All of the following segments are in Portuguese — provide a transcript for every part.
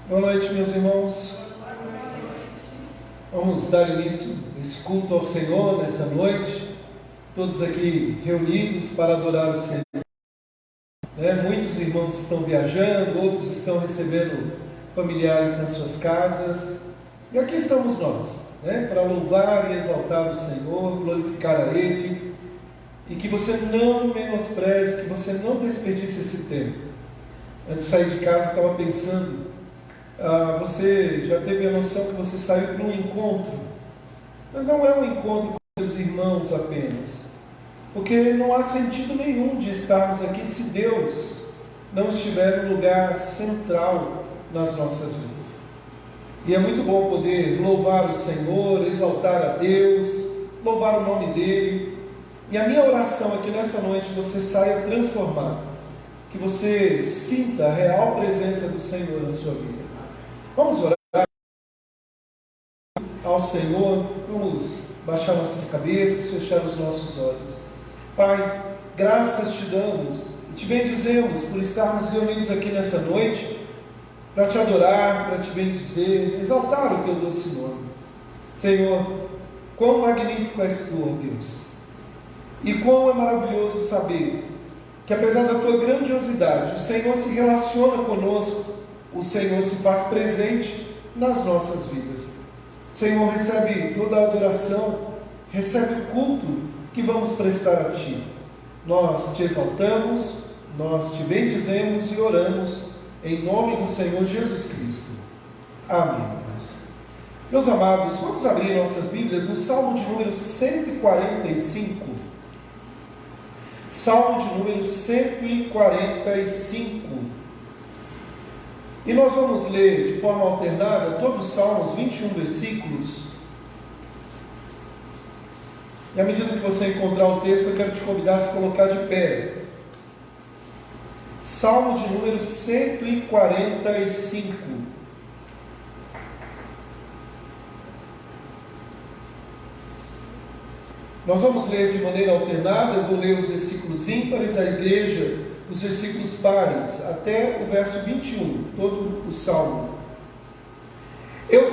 Boa noite, meus irmãos. Vamos dar início a esse culto ao Senhor nessa noite, todos aqui reunidos para adorar o Senhor. Muitos irmãos estão viajando, outros estão recebendo familiares nas suas casas, e aqui estamos nós, para louvar e exaltar o Senhor, glorificar a Ele, e que você não menospreze, que você não desperdice esse tempo. Antes de sair de casa, eu estava pensando, você já teve a noção que você saiu para um encontro, mas não é um encontro com seus irmãos apenas, porque não há sentido nenhum de estarmos aqui se Deus não estiver no lugar central nas nossas vidas. E é muito bom poder louvar o Senhor, exaltar a Deus, louvar o nome dEle. E a minha oração é que nessa noite você saia transformado, que você sinta a real presença do Senhor na sua vida. Vamos orar ao Senhor, vamos baixar nossas cabeças, fechar os nossos olhos. Pai, graças te damos e te bendizemos por estarmos reunidos aqui nessa noite, para te adorar, para te bendizer, exaltar o teu doce nome. Senhor, quão magnífico és tu, ó Deus, e quão é maravilhoso saber que apesar da tua grandiosidade, o Senhor se relaciona conosco, o Senhor se faz presente nas nossas vidas. Senhor, recebe toda a adoração, recebe o culto que vamos prestar a Ti. Nós te exaltamos, nós te bendizemos e oramos em nome do Senhor Jesus Cristo. Amém. Meus amados, vamos abrir nossas Bíblias no Salmo de número 145. Salmo de número 145. E nós vamos ler de forma alternada todos os Salmos, 21 versículos. E à medida que você encontrar o texto, eu quero te convidar a se colocar de pé. Salmo de número 145. Nós vamos ler de maneira alternada, eu vou ler os versículos ímpares, a igreja, os versículos pares, até o verso 21, todo o Salmo. Eu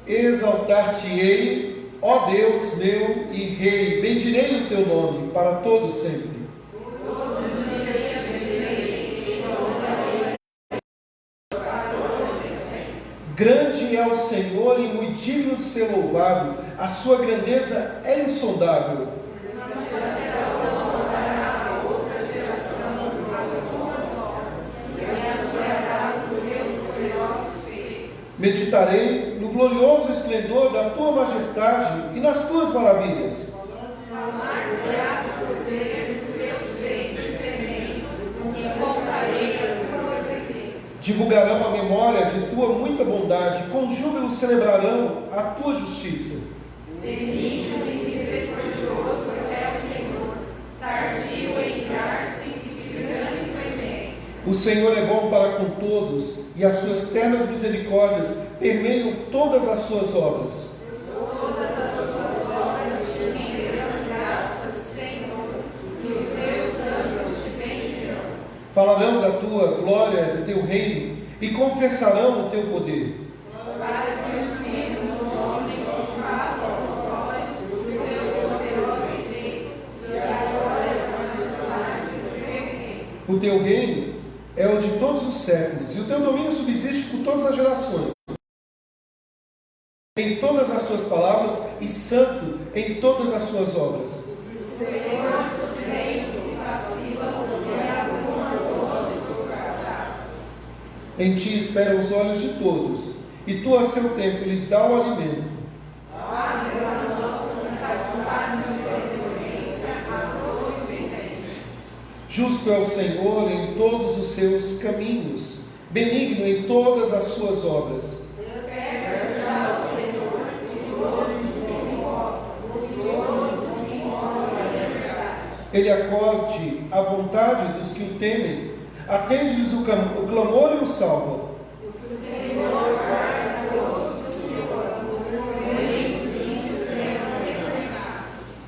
exaltar-te-ei, ó Deus meu e Rei, bendirei o teu nome para todo sempre. Grande é o Senhor e muito digno de ser louvado, a sua grandeza é insondável. Meditarei no glorioso esplendor da tua majestade e nas tuas maravilhas. Divulgarão a memória de tua muita bondade, com júbilo celebrarão a tua justiça. Benigno e misericordioso é o Senhor, tardio em irar-se e de grande clemência. O Senhor é bom para com todos, e as suas ternas misericórdias permeiam todas as suas obras. Todas as suas obras te renderão graças, Senhor, e os seus santos te bendirão. Falarão da tua glória, do teu reino, e confessarão o teu poder. Para que os filhos dos homens se façam notórios os teus poderosos feitos e a glória da majestade do teu reino. O teu reino é o de todos os séculos, e o teu domínio subsiste por todas as gerações. Em todas as suas palavras, e santo em todas as suas obras. Senhor, sustém os que vacilam e arruma todos os fracassados. Em ti esperam os olhos de todos, e tu a seu tempo lhes dá o alimento. Justo é o Senhor em todos os seus caminhos, benigno em todas as suas obras. Ele acorde à vontade dos que o temem, atende-lhes o clamor e o salva.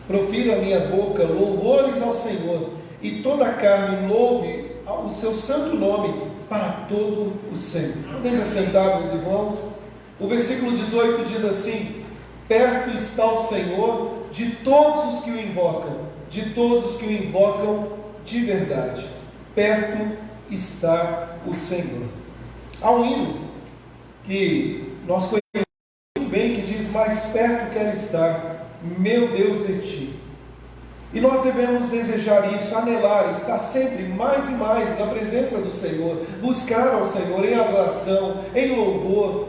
Profira a minha boca louvores ao Senhor, e toda a carne louve o seu santo nome, para todo o sempre. Podemos assentar, meus irmãos? O versículo 18 diz assim: perto está o Senhor de todos os que o invocam, de todos os que o invocam de verdade. Perto está o Senhor. Há um hino que nós conhecemos muito bem, que diz: mais perto quero estar, meu Deus, de ti. E nós devemos desejar isso, anelar, estar sempre mais e mais na presença do Senhor, buscar ao Senhor em adoração, em louvor,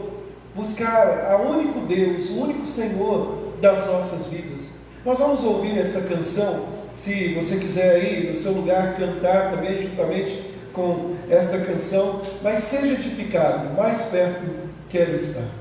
buscar ao único Deus, o único Senhor das nossas vidas. Nós vamos ouvir esta canção, se você quiser aí no seu lugar cantar também juntamente com esta canção, mas seja edificado, mais perto quero estar.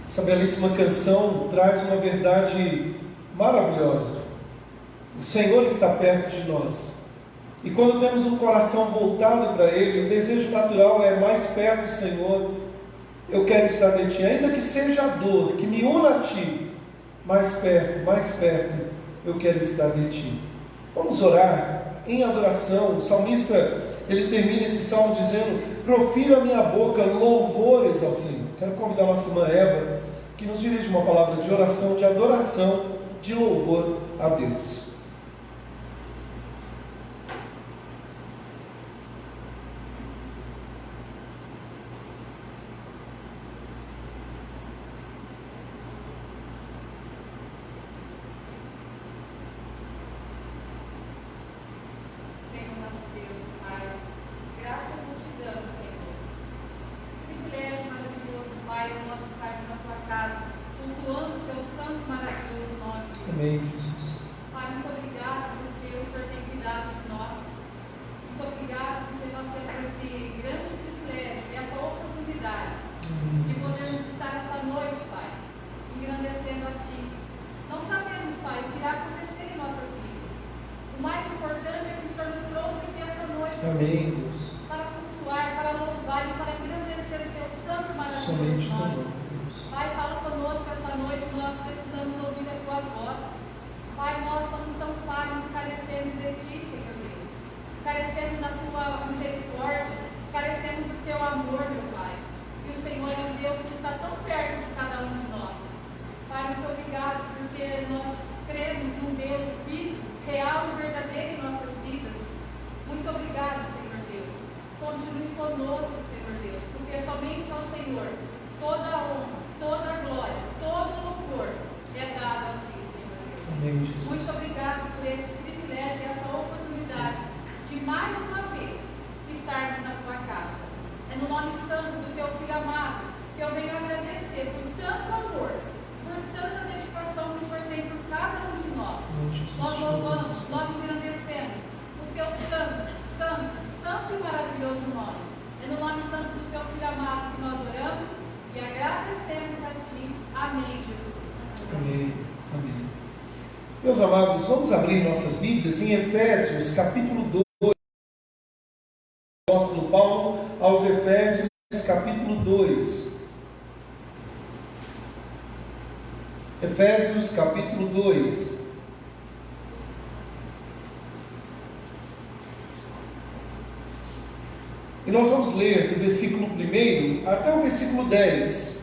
Essa belíssima canção traz uma verdade maravilhosa. O Senhor está perto de nós. E quando temos um coração voltado para Ele, o desejo natural é: mais perto, Senhor, eu quero estar de Ti. Ainda que seja a dor que me una a Ti, mais perto, eu quero estar de Ti. Vamos orar em adoração. O salmista, ele termina esse salmo dizendo: profira a minha boca louvores ao Senhor. Quero convidar a nossa irmã Eva, que nos dirige uma palavra de oração, de adoração, de louvor a Deus. Pai, muito obrigado porque o Senhor tem cuidado de agradecendo a Ti. Não sabemos, Pai, o que irá acontecer em nossas vidas. O mais importante é que o Senhor nos trouxe aqui esta noite, Amém, Senhor, Deus. para cultuar, para louvar e para engrandecer o Teu santo e maravilhoso Somente tu, nome. Deus. Pai, fala conosco esta noite, nós precisamos ouvir a Tua voz. Pai, nós somos tão falhos e carecemos de Ti, Senhor Deus. Carecemos da Tua misericórdia, carecemos do Teu amor, meu Pai. E o Senhor é um Deus que está tão perto de cada um de nós. Pai, muito obrigado, porque nós cremos num Deus vivo, real e verdadeiro em nossas vidas. Muito obrigado, Senhor Deus. Continue conosco, Senhor Deus, porque somente ao Senhor toda a honra, toda a glória, todo o louvor é dado a Ti, Senhor Deus. Amém, Jesus. Muito obrigado por esse privilégio e essa oportunidade de mais uma vez estarmos na Tua casa. É no nome santo do Teu Filho amado que eu venho agradecer por tanto amor, por tanta dedicação que o Senhor tem por cada um de nós. Nós louvamos, nós engrandecemos o Teu santo, santo, santo e maravilhoso nome. É no nome santo do Teu Filho amado que nós oramos e agradecemos a Ti. Amém, Jesus. Amém. Amém. Meus amados, vamos abrir nossas Bíblias em Efésios, capítulo 2. O apóstolo Paulo aos Efésios, capítulo 2. Efésios, capítulo 2. E nós vamos ler do versículo 1 até o versículo 10.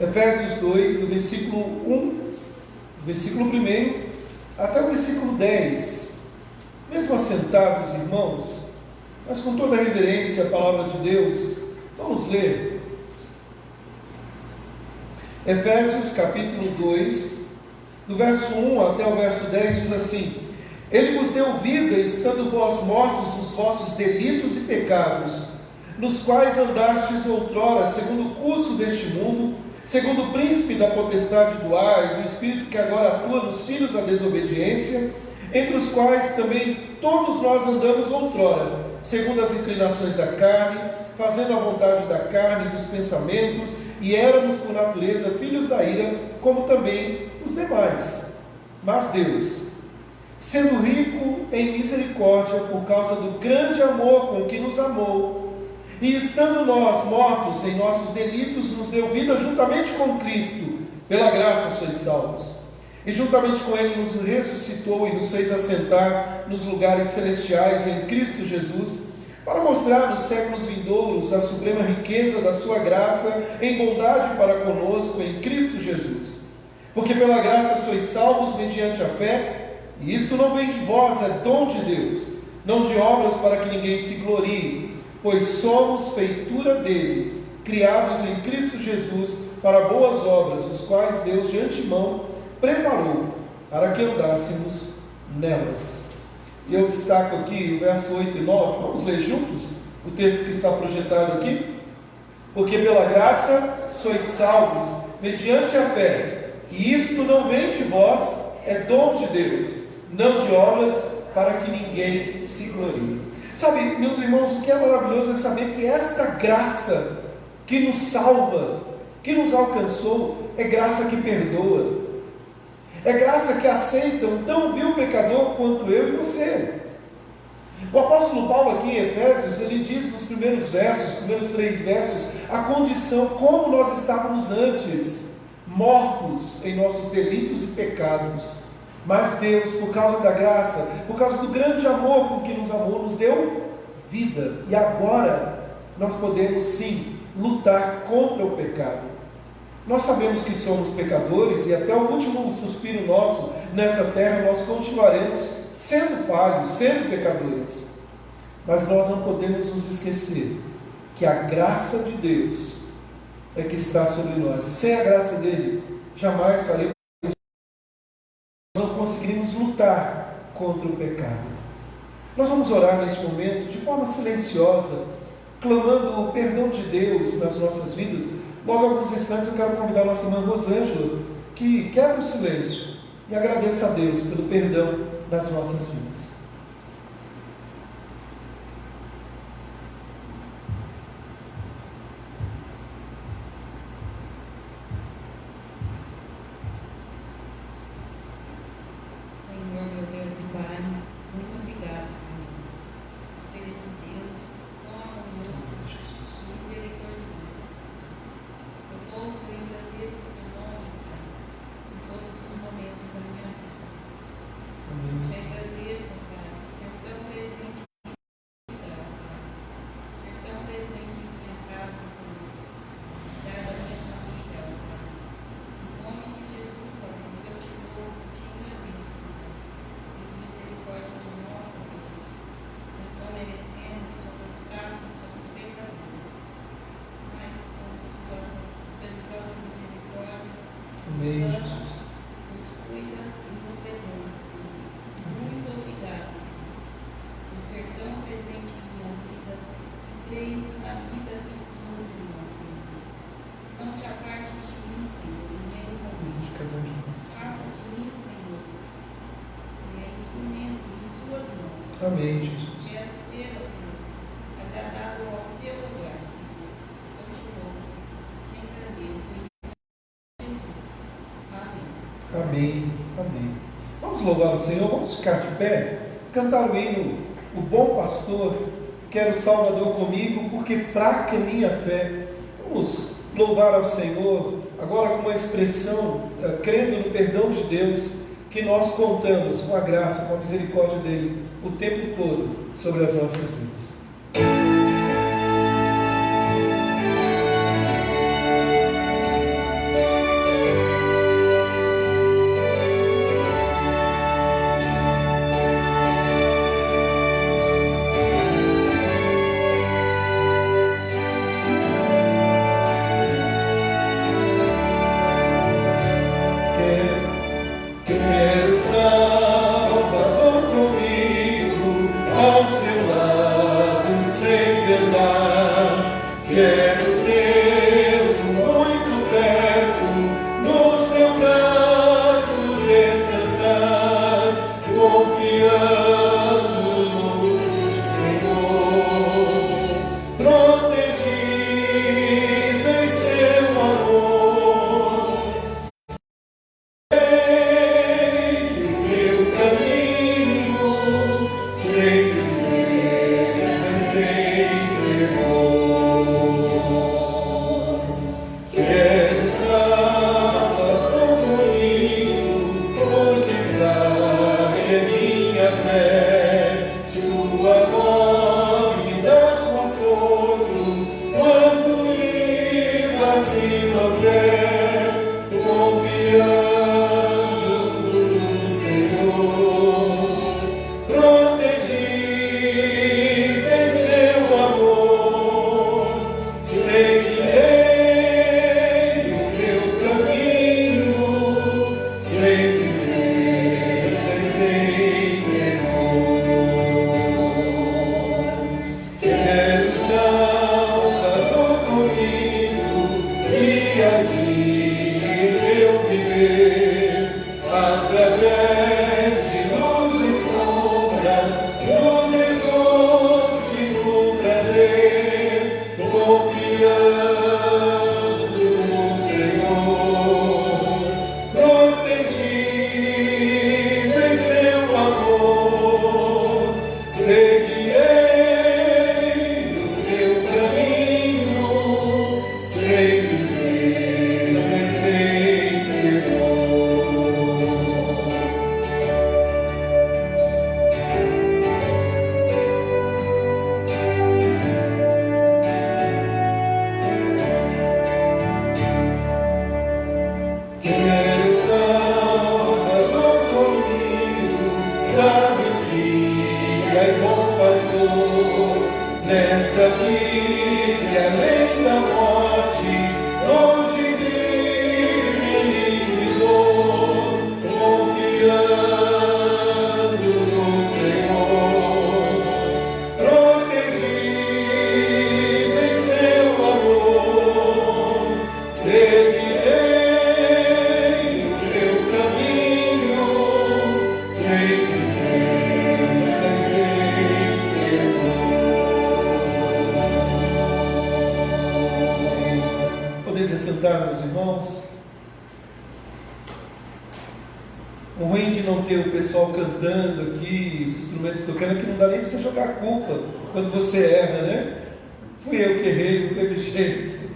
Efésios 2, do versículo 1, versículo 1 até o versículo 10. Mesmo assentados, irmãos, mas com toda a reverência à palavra de Deus, vamos ler. Efésios capítulo 2, do verso 1 até o verso 10, diz assim: Ele vos deu vida, estando vós mortos nos vossos delitos e pecados, nos quais andastes outrora, segundo o curso deste mundo, segundo o príncipe da potestade do ar e do espírito que agora atua nos filhos da desobediência, entre os quais também todos nós andamos outrora, segundo as inclinações da carne, fazendo a vontade da carne e dos pensamentos, e éramos por natureza filhos da ira, como também os demais. Mas Deus, sendo rico em misericórdia, por causa do grande amor com que nos amou, e estando nós mortos em nossos delitos, nos deu vida juntamente com Cristo, pela graça sois salvos. E juntamente com Ele nos ressuscitou e nos fez assentar nos lugares celestiais em Cristo Jesus, para mostrar nos séculos vindouros a suprema riqueza da sua graça em bondade para conosco em Cristo Jesus. Porque pela graça sois salvos mediante a fé, e isto não vem de vós, é dom de Deus, não de obras para que ninguém se glorie, pois somos feitura dele, criados em Cristo Jesus para boas obras, os quais Deus de antemão preparou para que andássemos nelas. E eu destaco aqui o verso 8 e 9, vamos ler juntos o texto que está projetado aqui? Porque pela graça sois salvos, mediante a fé, e isto não vem de vós, é dom de Deus, não de obras, para que ninguém se glorie. Sabe, meus irmãos, o que é maravilhoso é saber que esta graça que nos salva, que nos alcançou, é graça que perdoa. É graça que aceita um tão vil pecador quanto eu e você. O apóstolo Paulo aqui em Efésios, ele diz nos primeiros versos, primeiros 3 versos, a condição como nós estávamos antes, mortos em nossos delitos e pecados. Mas Deus, por causa da graça, por causa do grande amor com que nos amou, nos deu vida. E agora nós podemos sim lutar contra o pecado. Nós sabemos que somos pecadores e até o último suspiro nosso nessa terra nós continuaremos sendo falhos, sendo pecadores. Mas nós não podemos nos esquecer que a graça de Deus é que está sobre nós. E sem a graça dele, jamais faremos, não conseguiremos lutar contra o pecado. Nós vamos orar neste momento de forma silenciosa, clamando o perdão de Deus nas nossas vidas. Logo, em alguns instantes, eu quero convidar a nossa irmã Rosângela, que quebra o silêncio e agradeça a Deus pelo perdão das nossas vidas. Amém, Jesus. Quero ser, ó Deus, agradado ao teu olhar, Senhor. Eu te louvo, te agradeço em Jesus. Amém. Amém. Amém. Vamos louvar o Senhor, vamos ficar de pé, cantar o hino, o bom pastor, quero Salvador comigo, porque fraca é minha fé. Vamos louvar ao Senhor, agora com uma expressão, crendo no perdão de Deus, que nós contamos com a graça, com a misericórdia dEle, o tempo todo, sobre as nossas vidas. Meus irmãos, o ruim de não ter o pessoal cantando aqui, os instrumentos tocando, é que não dá nem para você jogar a culpa quando você erra, né? Fui eu que errei, não teve jeito.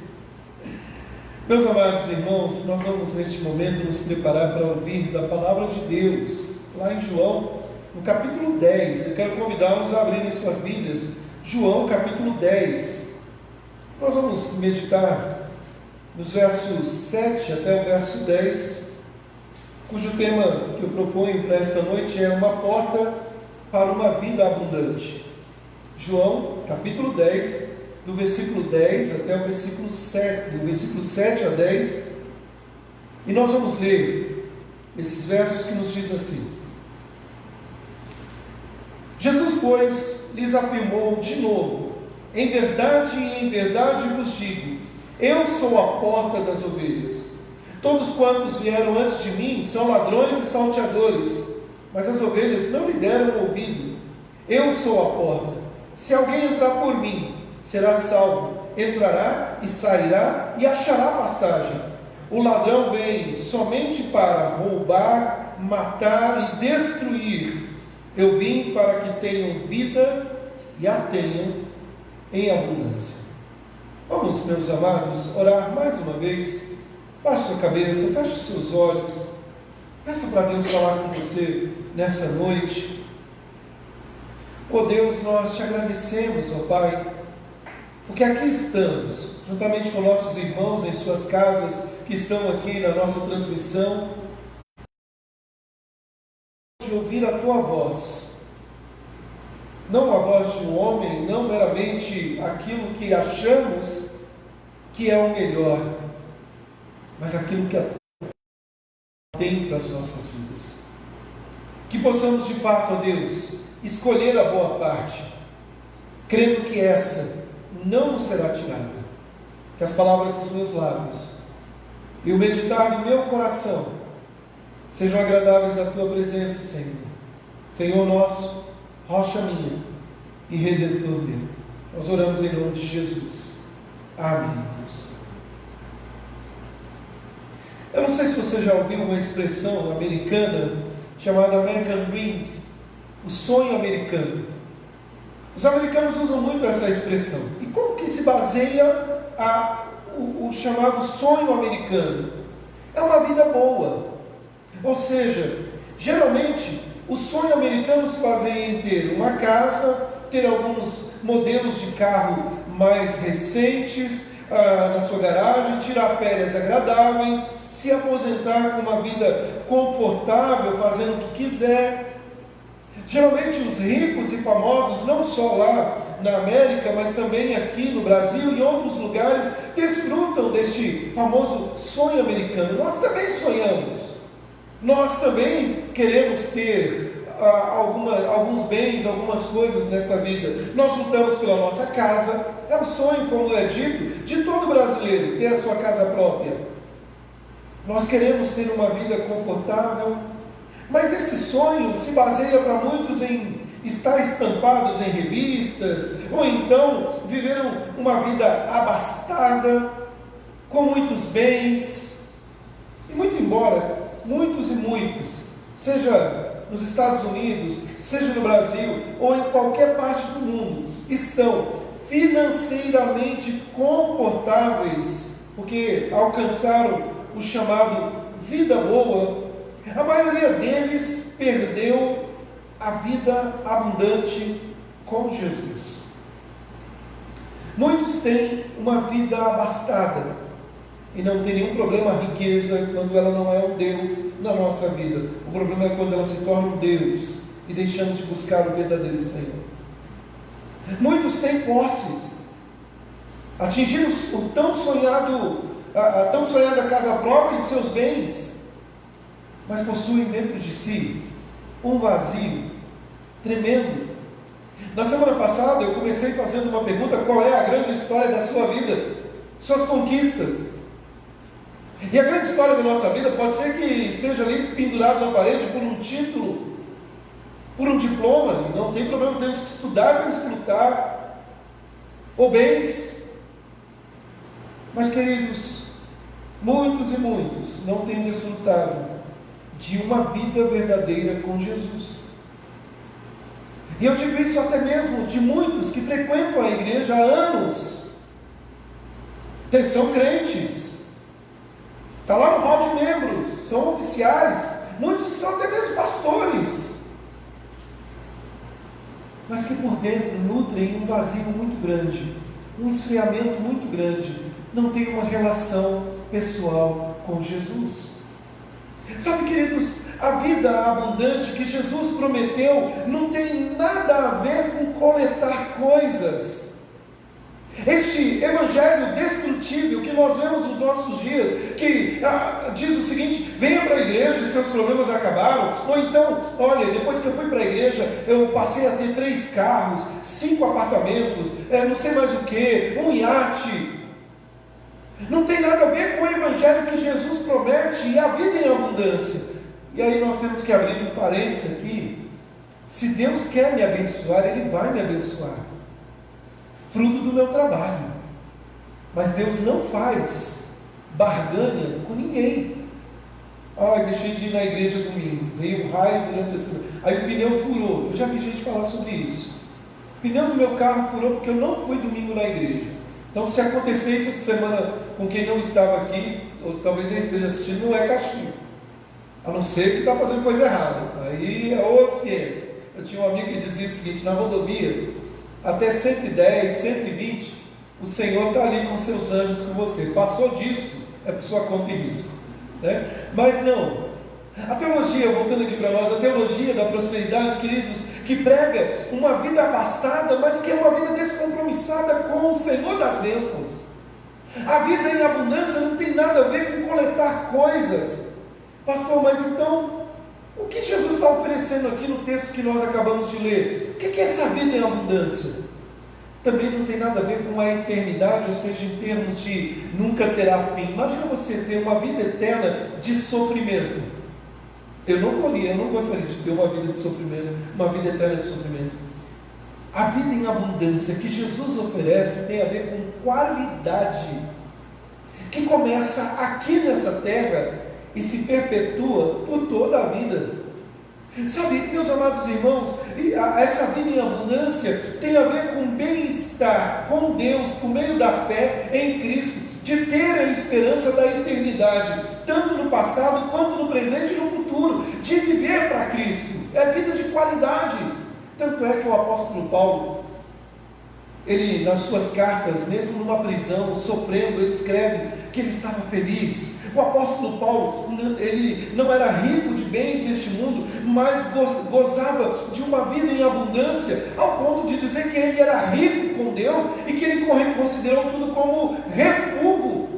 Meus amados irmãos, nós vamos neste momento nos preparar para ouvir da palavra de Deus, lá em João, no capítulo 10. Eu quero convidá-los a abrirem suas Bíblias, João capítulo 10. Nós vamos meditar nos versos 7 até o verso 10, cujo tema que eu proponho para esta noite é uma porta para uma vida abundante. João, capítulo 10, do versículo 10 até o versículo 7, do versículo 7 a 10, e nós vamos ler esses versos que nos diz assim: Jesus, pois, lhes afirmou de novo: em verdade vos digo, eu sou a porta das ovelhas. Todos quantos vieram antes de mim são ladrões e salteadores, mas as ovelhas não lhe deram ouvido. Eu sou a porta. Se alguém entrar por mim, será salvo. Entrará e sairá e achará pastagem. O ladrão vem somente para roubar, matar e destruir. Eu vim para que tenham vida e a tenham em abundância. Vamos, meus amados, orar mais uma vez. Baixe sua cabeça, feche os seus olhos. Peça para Deus falar com você nessa noite. Oh Deus, nós te agradecemos, ó Pai, porque aqui estamos, juntamente com nossos irmãos em suas casas, que estão aqui na nossa transmissão, de ouvir a Tua voz. Não a voz de um homem, não meramente aquilo que achamos que é o melhor, mas aquilo que a tem para as nossas vidas. Que possamos de fato, ó Deus, escolher a boa parte, crendo que essa não nos será tirada. Que as palavras dos meus lábios e o meditar do meu coração sejam agradáveis à Tua presença, Senhor. Senhor nosso, rocha minha e redentor meu. Nós oramos em nome de Jesus. Amém. Eu não sei se você já ouviu uma expressão americana chamada American Dreams, o sonho americano. Os americanos usam muito essa expressão. E como que se baseia o chamado sonho americano? É uma vida boa. Ou seja, geralmente o sonho americano se baseia em ter uma casa, ter alguns modelos de carro mais recentes na sua garagem, tirar férias agradáveis, se aposentar com uma vida confortável, fazendo o que quiser. Geralmente os ricos e famosos, não só lá na América, mas também aqui no Brasil e em outros lugares, desfrutam deste famoso sonho americano. Nós também sonhamos. Nós também queremos ter alguns bens, algumas coisas nesta vida. Nós lutamos pela nossa casa. É o sonho, como é dito, de todo brasileiro, ter a sua casa própria. Nós queremos ter uma vida confortável, mas esse sonho se baseia para muitos em estar estampados em revistas, ou então viveram uma vida abastada, com muitos bens. E muito embora muitos e muitos, seja nos Estados Unidos, seja no Brasil, ou em qualquer parte do mundo, estão financeiramente confortáveis, porque alcançaram o chamado vida boa, a maioria deles perdeu a vida abundante com Jesus. Muitos têm uma vida abastada e não tem nenhum problema a riqueza quando ela não é um Deus na nossa vida. O problema é quando ela se torna um Deus e deixamos de buscar o verdadeiro Senhor. Muitos têm posses, atingiram a tão sonhada casa própria e seus bens, mas possuem dentro de si um vazio tremendo. Na semana passada eu comecei fazendo uma pergunta: qual é a grande história da sua vida? Suas conquistas. E a grande história da nossa vida pode ser que esteja ali pendurado na parede por um título, por um diploma. Não tem problema, temos que estudar, temos que lutar, ou bens. Mas, queridos, muitos e muitos não têm desfrutado de uma vida verdadeira com Jesus. E eu digo isso até mesmo de muitos que frequentam a igreja há anos, são crentes, está lá no hall de membros, são oficiais, muitos que são até mesmo pastores, mas que por dentro nutrem um vazio muito grande, um esfriamento muito grande, não tem uma relação pessoal com Jesus. Sabe, queridos, a vida abundante que Jesus prometeu não tem nada a ver com coletar coisas. Este evangelho destrutível que nós vemos nos nossos dias, que diz o seguinte: venha para a igreja e seus problemas acabaram. Ou então, olha, depois que eu fui para a igreja, eu passei a ter 3 carros, 5 apartamentos, não sei mais o que, um iate. Não tem nada a ver com o evangelho que Jesus promete e a vida em abundância. E aí nós temos que abrir um parênteses aqui Se Deus quer me abençoar, Ele vai me abençoar. Fruto do meu trabalho. Mas Deus não faz barganha com ninguém. Deixei de ir na igreja domingo. Veio um raio durante a semana. Aí o pneu furou. Eu já vi gente falar sobre isso. O pneu do meu carro furou porque eu não fui domingo na igreja. Então, se acontecer isso essa semana com quem não estava aqui, ou talvez nem esteja assistindo, não é castigo. A não ser que está fazendo coisa errada. Aí é outros 500. Eu tinha um amigo que dizia o seguinte: na rodovia, até 110, 120, o Senhor está ali com seus anjos com você. Passou disso, é por sua conta e risco. Né? Mas não. A teologia, voltando aqui para nós, a teologia da prosperidade, queridos, que prega uma vida abastada, mas que é uma vida descompromissada com o Senhor das bênçãos. A vida em abundância não tem nada a ver com coletar coisas. Pastor, mas então, o que Jesus está oferecendo aqui no texto que nós acabamos de ler? O que é essa vida em abundância? Também não tem nada a ver com a eternidade, ou seja, em termos de nunca terá fim. Imagina você ter uma vida eterna de sofrimento. Eu não gostaria de ter uma vida de sofrimento, uma vida eterna de sofrimento. A vida em abundância que Jesus oferece tem a ver com qualidade, que começa aqui nessa terra e se perpetua por toda a vida. Sabe, meus amados irmãos, essa vida em abundância tem a ver com bem-estar com Deus por meio da fé em Cristo, de ter a esperança da eternidade, tanto no passado quanto no presente e no futuro, de viver para Cristo. É vida de qualidade. Tanto é que o apóstolo Paulo, ele nas suas cartas, mesmo numa prisão, sofrendo, ele escreve que ele estava feliz. O apóstolo Paulo, ele não era rico de bens neste mundo, mas gozava de uma vida em abundância, ao ponto de dizer que ele era rico com Deus e que ele considerou tudo como refúgio,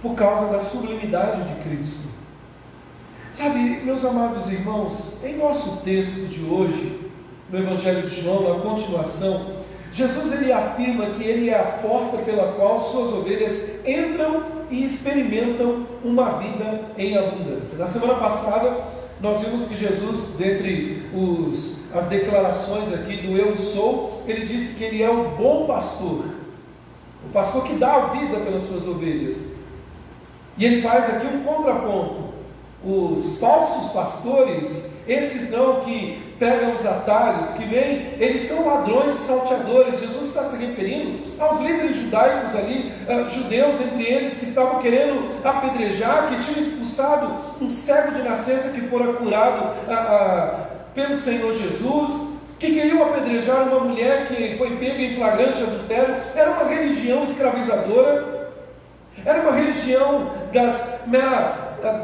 por causa da sublimidade de Cristo. Sabe, meus amados irmãos, em nosso texto de hoje, no Evangelho de João, na continuação, Jesus ele afirma que ele é a porta pela qual suas ovelhas entram e experimentam uma vida em abundância. Na semana passada, nós vimos que Jesus, dentre as declarações aqui do eu sou, ele disse que ele é o bom pastor, o pastor que dá a vida pelas suas ovelhas. E ele faz aqui um contraponto. Os falsos pastores, esses não, que pegam os atalhos, que vêm, eles são ladrões e salteadores. Jesus está se referindo aos líderes judaicos ali, judeus entre eles, que estavam querendo apedrejar, que tinham expulsado um cego de nascença que fora curado pelo Senhor Jesus, que queriam apedrejar uma mulher que foi pega em flagrante adultério. Era uma religião escravizadora. Era uma religião das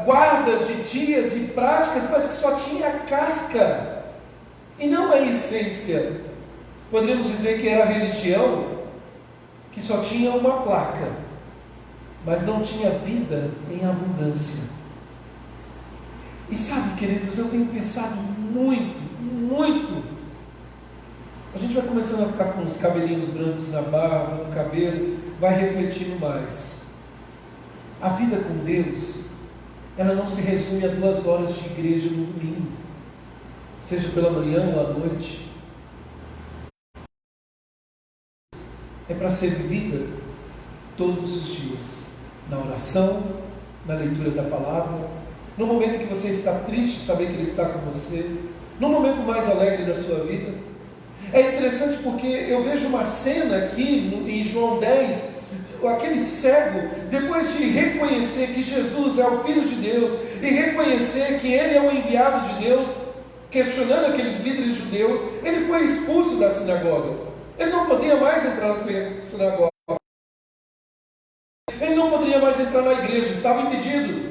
guarda de dias e práticas, mas que só tinha casca e não a essência. Poderíamos dizer que era a religião que só tinha uma placa, mas não tinha vida em abundância. E sabe, queridos, eu tenho pensado muito. A gente vai começando a ficar com os cabelinhos brancos na barba, no cabelo, vai refletindo mais. A vida com Deus, ela não se resume a 2 horas de igreja no domingo, seja pela manhã ou à noite. É para ser vivida todos os dias, na oração, na leitura da palavra, no momento que você está triste, saber que Ele está com você, no momento mais alegre da sua vida. É interessante porque eu vejo uma cena aqui em João 10, aquele cego, depois de reconhecer que Jesus é o Filho de Deus e reconhecer que Ele é o enviado de Deus, questionando aqueles líderes judeus, ele foi expulso da sinagoga. Ele não podia mais entrar na sinagoga. Ele não poderia mais entrar na igreja, estava impedido.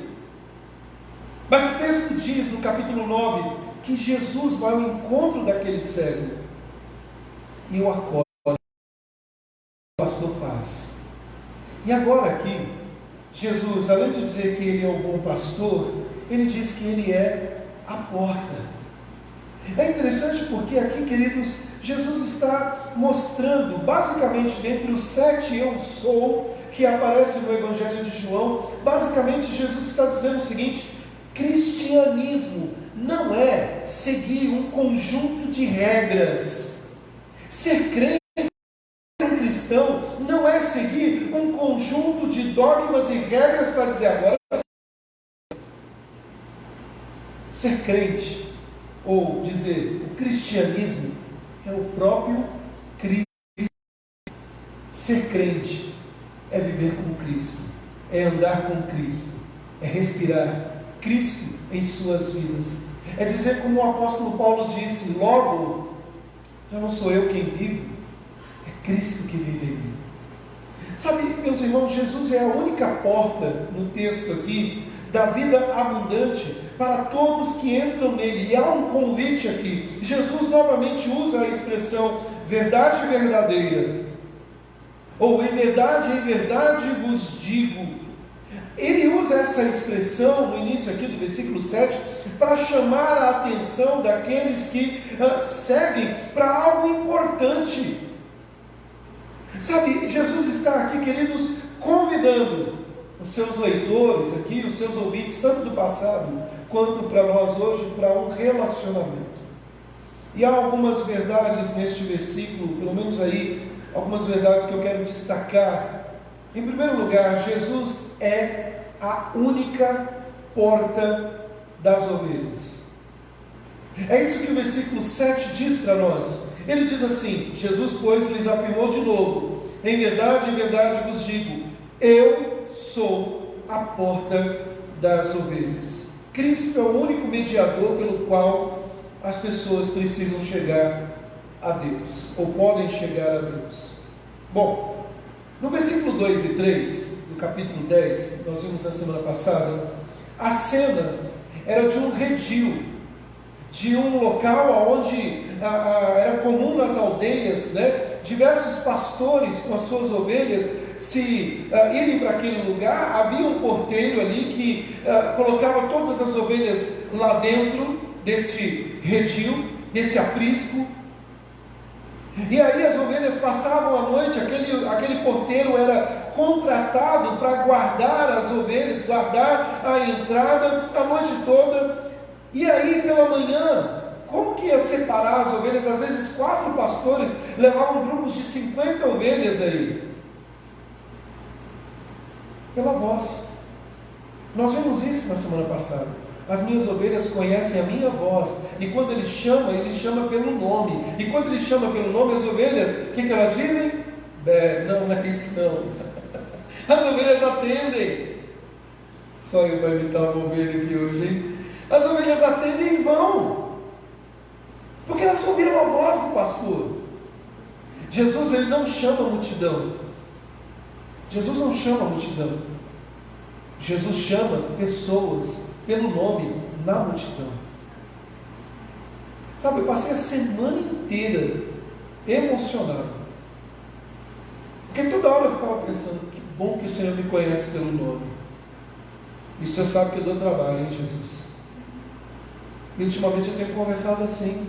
Mas o texto diz, no capítulo 9, que Jesus vai ao encontro daquele cego e o acolhe. O pastor faz. E agora aqui, Jesus, além de dizer que Ele é o bom pastor, Ele diz que Ele é a porta. É interessante porque aqui, queridos, Jesus está mostrando, basicamente, dentre os 7 eu sou, que aparece no Evangelho de João, basicamente Jesus está dizendo o seguinte: cristianismo não é seguir um conjunto de regras. Ser crente, um cristão, não é seguir um conjunto de dogmas e regras para dizer agora. Ser crente, ou dizer o cristianismo, é o próprio Cristo. Ser crente é viver com Cristo, é andar com Cristo, é respirar Cristo em suas vidas. É dizer como o apóstolo Paulo disse: logo, já não sou eu quem vivo, é Cristo que vive em mim. Sabe, meus irmãos, Jesus é a única porta no texto aqui da vida abundante para todos que entram nele. E há um convite aqui. Jesus novamente usa a expressão verdade verdadeira, ou em verdade vos digo. Ele usa essa expressão no início aqui do versículo 7 para chamar a atenção daqueles que seguem para algo importante. Sabe, Jesus está aqui, queridos, convidando os seus leitores aqui, os seus ouvintes, tanto do passado quanto para nós hoje, para um relacionamento. E há algumas verdades neste versículo, pelo menos aí, algumas verdades que eu quero destacar. Em primeiro lugar, Jesus é a única porta das ovelhas. É isso que o versículo 7 diz para nós. Ele diz assim: Jesus, pois, lhes afirmou de novo: em verdade vos digo, eu sou a porta das ovelhas. Cristo é o único mediador pelo qual as pessoas precisam chegar a Deus, ou podem chegar a Deus. Bom, no versículo 2 e 3, do capítulo 10, nós vimos na semana passada, a cena era de um redil, de um local onde era comum nas aldeias, né, diversos pastores com as suas ovelhas se irem para aquele lugar. Havia um porteiro ali que colocava todas as ovelhas lá dentro desse redil, desse aprisco. E aí as ovelhas passavam a noite, aquele porteiro era contratado para guardar as ovelhas, guardar a entrada a noite toda. E aí pela manhã, como que ia separar as ovelhas? Às vezes 4 pastores levavam grupos de 50 ovelhas aí. Pela voz. Nós vimos isso na semana passada. As minhas ovelhas conhecem a minha voz. E quando ele chama pelo nome. E quando ele chama pelo nome, as ovelhas, o que elas dizem? Não é isso não. As ovelhas atendem. Só eu vou imitar uma ovelha aqui hoje, hein? As ovelhas atendem e vão. Porque elas ouviram a voz do pastor. Jesus, ele não chama a multidão. Jesus não chama a multidão. Jesus chama pessoas pelo nome na multidão. Sabe, eu passei a semana inteira emocionado. Porque toda hora eu ficava pensando: que bom que o Senhor me conhece pelo nome. E você sabe que eu dou trabalho, hein, Jesus? E ultimamente eu tenho conversado assim.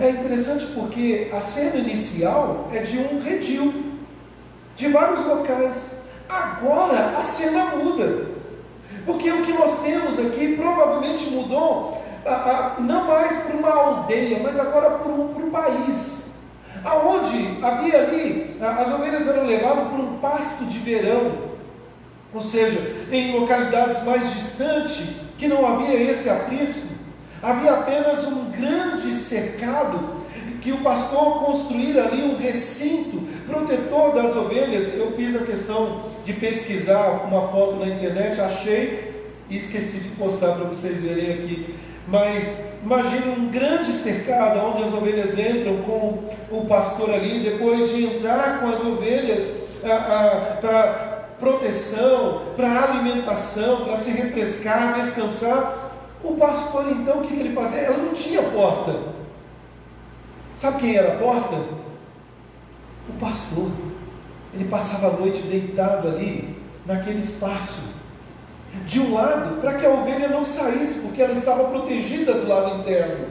É interessante porque a cena inicial é de um redil, de vários locais. Agora a cena muda, porque o que nós temos aqui provavelmente mudou, não mais para uma aldeia, mas agora para um país, aonde havia ali, as ovelhas eram levadas por um pasto de verão, ou seja, em localidades mais distantes, que não havia esse aprisco, havia apenas um grande cercado, que o pastor construíra ali um recinto protetor das ovelhas. Eu fiz a questão de pesquisar uma foto na internet, achei e esqueci de postar para vocês verem aqui. Mas imagine um grande cercado onde as ovelhas entram com o pastor ali, depois de entrar com as ovelhas para proteção, para alimentação, para se refrescar, descansar. O pastor então, o que ele fazia? Ela não tinha porta. Sabe quem era a porta? O pastor. Ele passava a noite deitado ali, naquele espaço. De um lado, para que a ovelha não saísse, porque ela estava protegida do lado interno.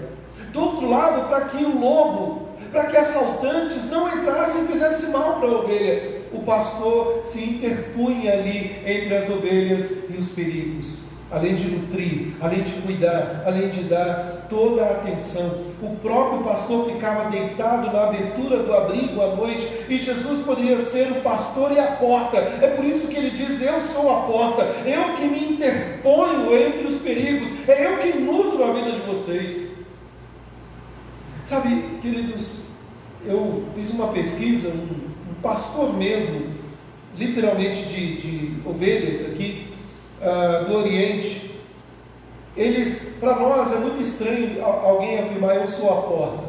Do outro lado, para que o lobo, para que assaltantes não entrassem e fizessem mal para a ovelha. O pastor se interpunha ali entre as ovelhas e os perigos. além de nutrir, além de cuidar, além de dar toda a atenção. O próprio pastor ficava deitado na abertura do abrigo à noite, e Jesus poderia ser o pastor e a porta. É por isso que ele diz: eu sou a porta, eu que me interponho entre os perigos, é eu que nutro a vida de vocês. Sabe, queridos, eu fiz uma pesquisa, um pastor mesmo, literalmente de ovelhas aqui, do Oriente. Para nós é muito estranho alguém afirmar: eu sou a porta.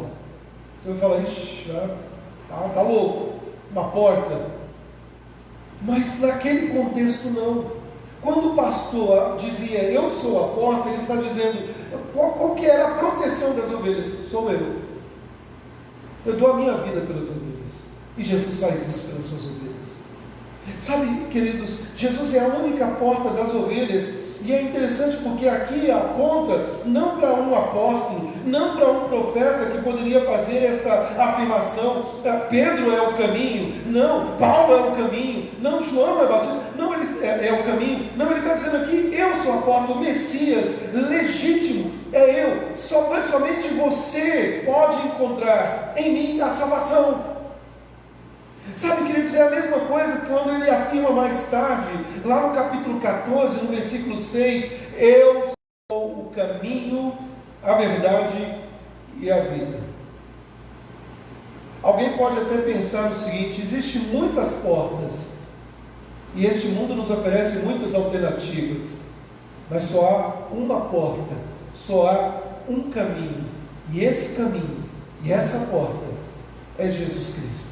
Você vai falar: ixi, tá louco, uma porta. Mas naquele contexto não. Quando o pastor dizia: eu sou a porta, ele está dizendo qual que era a proteção das ovelhas. Sou eu. Eu dou a minha vida pelas ovelhas. E Jesus faz isso pelas suas ovelhas. Sabe, queridos, Jesus é a única porta das ovelhas. E é interessante porque aqui aponta não para um apóstolo, não para um profeta que poderia fazer esta afirmação: Pedro é o caminho, não, Paulo é o caminho, não, João é Batista, não, ele é o caminho. Não, ele está dizendo aqui: eu sou a porta, o Messias legítimo é eu. Somente você pode encontrar em mim a salvação. Sabe, queridos, é a mesma coisa quando ele afirma mais tarde, lá no capítulo 14, no versículo 6, eu sou o caminho, a verdade e a vida. Alguém pode até pensar o seguinte: existem muitas portas, e este mundo nos oferece muitas alternativas, mas só há uma porta, só há um caminho, e esse caminho, e essa porta, é Jesus Cristo.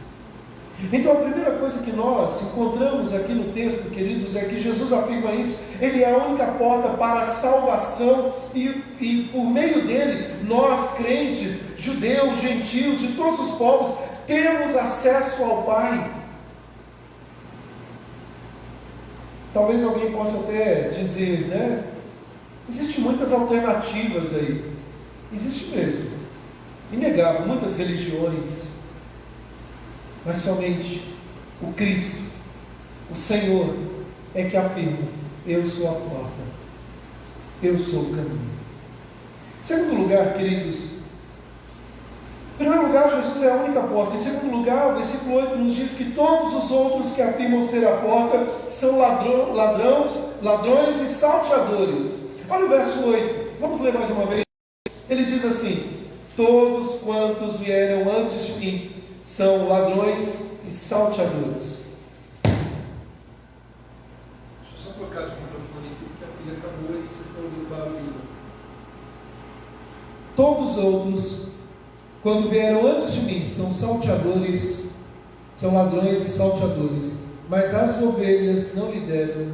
Então a primeira coisa que nós encontramos aqui no texto, queridos, é que Jesus afirma isso. Ele é a única porta para a salvação, e por meio dele, nós crentes, judeus, gentios, de todos os povos, temos acesso ao Pai. Talvez alguém possa até dizer, né? Existem muitas alternativas aí. Existe mesmo, inegável, muitas religiões. Mas somente o Cristo, o Senhor, é que afirma: eu sou a porta, eu sou o caminho. Em segundo lugar, queridos, em primeiro lugar, Jesus é a única porta. Em segundo lugar, o versículo 8 nos diz que todos os outros que afirmam ser a porta são ladrões e salteadores. Olha o verso 8, vamos ler mais uma vez. Ele diz assim: todos quantos vieram antes de mim são ladrões e salteadores. Deixa eu só trocar de microfone aqui, porque a pilha acabou e vocês estão ouvindo barulho. Todos os outros, quando vieram antes de mim, são salteadores, são ladrões e salteadores, mas as ovelhas não lhe deram.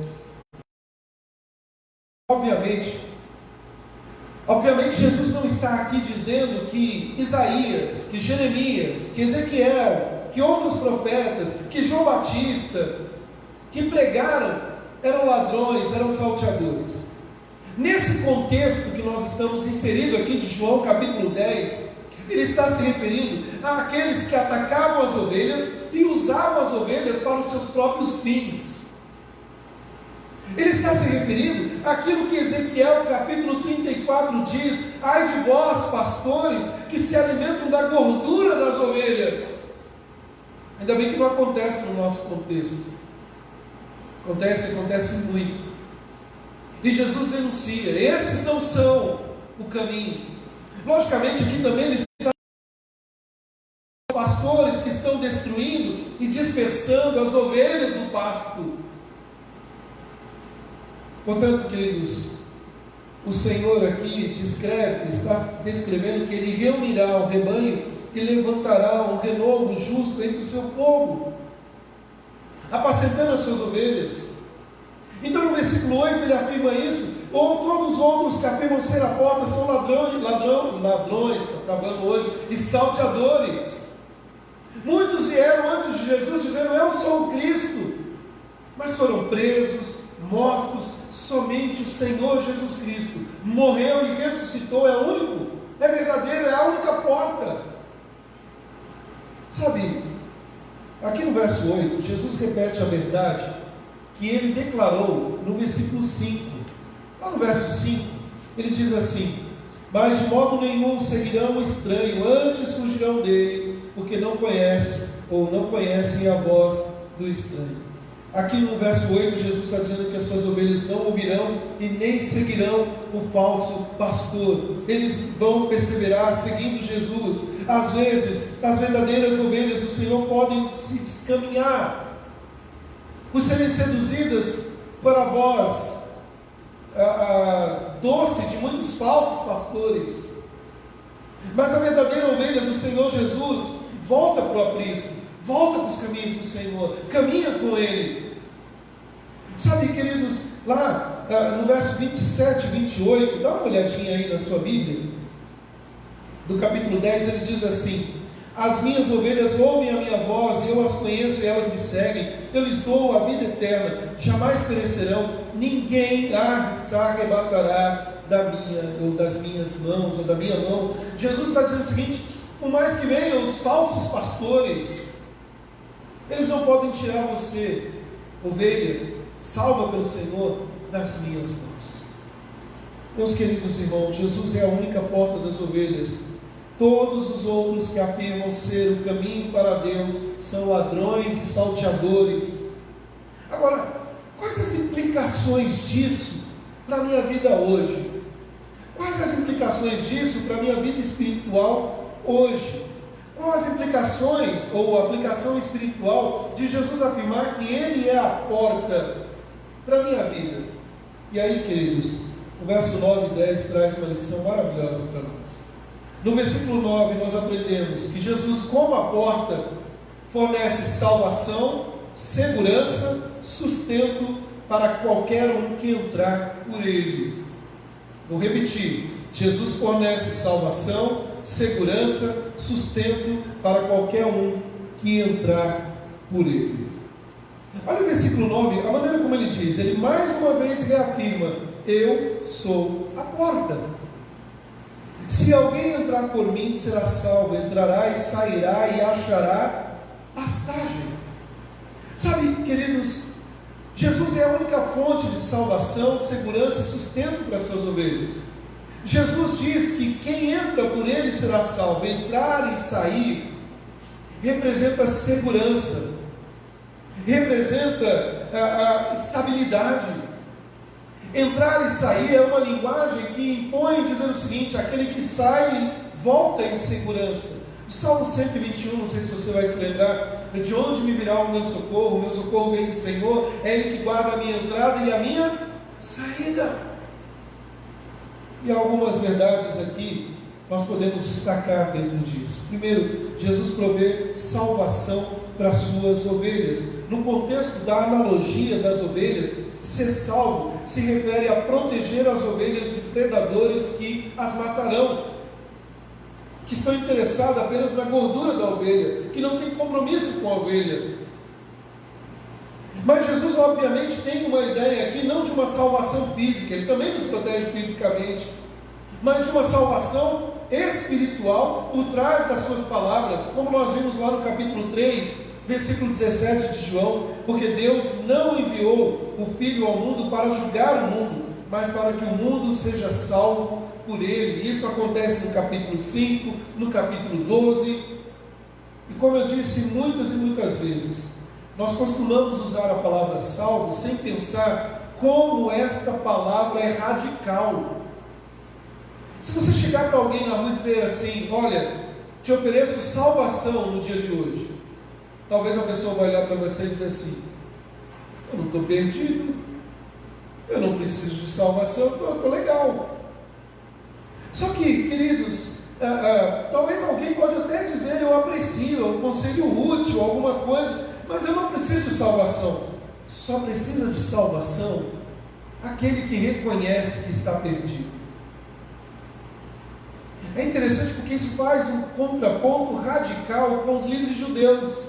Obviamente, Jesus não está aqui dizendo que Isaías, que Jeremias, que Ezequiel, que outros profetas, que João Batista, que pregaram, eram ladrões, eram salteadores. Nesse contexto que nós estamos inseridos aqui de João capítulo 10, ele está se referindo àqueles que atacavam as ovelhas e usavam as ovelhas para os seus próprios fins. Ele está se referindo àquilo que Ezequiel capítulo 34 diz: ai de vós, pastores, que se alimentam da gordura das ovelhas. Ainda bem que não acontece no nosso contexto. Acontece muito. E Jesus denuncia: esses não são o caminho. Logicamente aqui também ele está os pastores que estão destruindo e dispersando as ovelhas do pasto. Portanto, queridos, o Senhor aqui está descrevendo que Ele reunirá o rebanho e levantará um renovo justo entre o seu povo, apacentando as suas ovelhas. Então no versículo 8 ele afirma isso: ou todos os outros que afirmam ser a porta são ladrões, está acabando hoje, e salteadores. Muitos vieram antes de Jesus dizendo: eu sou o Cristo, mas foram presos, mortos. Somente o Senhor Jesus Cristo morreu e ressuscitou, é único, é verdadeiro, é a única porta. Sabe, aqui no verso 8, Jesus repete a verdade que ele declarou no versículo 5, Lá no verso 5, ele diz assim: mas de modo nenhum seguirão o estranho, antes fugirão dele, porque não conhecem ou não conhecem a voz do estranho. Aqui no verso 8, Jesus está dizendo que as suas ovelhas não ouvirão e nem seguirão o falso pastor. Eles vão perseverar seguindo Jesus. Às vezes, as verdadeiras ovelhas do Senhor podem se descaminhar, por serem seduzidas para a voz doce de muitos falsos pastores. Mas a verdadeira ovelha do Senhor Jesus volta para o aprisco, volta para os caminhos do Senhor, caminha com Ele. Sabe, queridos, lá no verso 27 e 28, dá uma olhadinha aí na sua Bíblia, do capítulo 10, ele diz assim: as minhas ovelhas ouvem a minha voz, eu as conheço e elas me seguem, eu lhes dou a vida eterna, jamais perecerão, ninguém as arrebatará das minhas mãos, ou da minha mão. Jesus está dizendo o seguinte: por mais que venham os falsos pastores, eles não podem tirar você, ovelha salva pelo Senhor, das minhas mãos. Meus queridos irmãos, Jesus é a única porta das ovelhas. Todos os outros que afirmam ser o caminho para Deus são ladrões e salteadores. Agora, quais as implicações disso para a minha vida hoje? Quais as implicações disso para a minha vida espiritual hoje? Quais as implicações ou a aplicação espiritual de Jesus afirmar que Ele é a porta para a minha vida? E aí, queridos, o verso 9 e 10 traz uma lição maravilhosa para nós. No versículo 9 nós aprendemos que Jesus, como a porta, fornece salvação, segurança, sustento para qualquer um que entrar por Ele. Vou repetir: Jesus fornece salvação, segurança, sustento para qualquer um que entrar por Ele. Olha o versículo 9, a maneira como ele diz. Ele mais uma vez reafirma: eu sou a porta. Se alguém entrar por mim, será salvo, entrará e sairá e achará pastagem. Sabe, queridos, Jesus é a única fonte de salvação, segurança e sustento para as suas ovelhas. Jesus diz que quem entra por Ele será salvo. Entrar e sair representa segurança, representa a estabilidade. Entrar e sair é uma linguagem que impõe, dizendo o seguinte: aquele que sai volta em segurança. O Salmo 121, não sei se você vai se lembrar: de onde me virá o meu socorro vem do Senhor, é Ele que guarda a minha entrada e a minha saída. E algumas verdades aqui nós podemos destacar dentro disso. Primeiro, Jesus provê salvação para as suas ovelhas. No contexto da analogia das ovelhas, ser salvo se refere a proteger as ovelhas de predadores que as matarão, que estão interessados apenas na gordura da ovelha, que não tem compromisso com a ovelha. Mas Jesus obviamente tem uma ideia aqui não de uma salvação física, Ele também nos protege fisicamente, mas de uma salvação espiritual por trás das suas palavras, como nós vimos lá no capítulo 3, versículo 17 de João: porque Deus não enviou o Filho ao mundo para julgar o mundo, mas para que o mundo seja salvo por Ele. Isso acontece no capítulo 5, no capítulo 12, e como eu disse muitas e muitas vezes, nós costumamos usar a palavra salvo sem pensar como esta palavra é radical. Se você chegar para alguém na rua e dizer assim: olha, te ofereço salvação no dia de hoje, talvez a pessoa vai olhar para você e dizer assim: eu não estou perdido, eu não preciso de salvação, eu estou legal. Só que, queridos, talvez alguém pode até dizer: eu aprecio, um conselho útil, alguma coisa, mas eu não preciso de salvação. Só precisa de salvação aquele que reconhece que está perdido. É interessante porque isso faz um contraponto radical com os líderes judeus.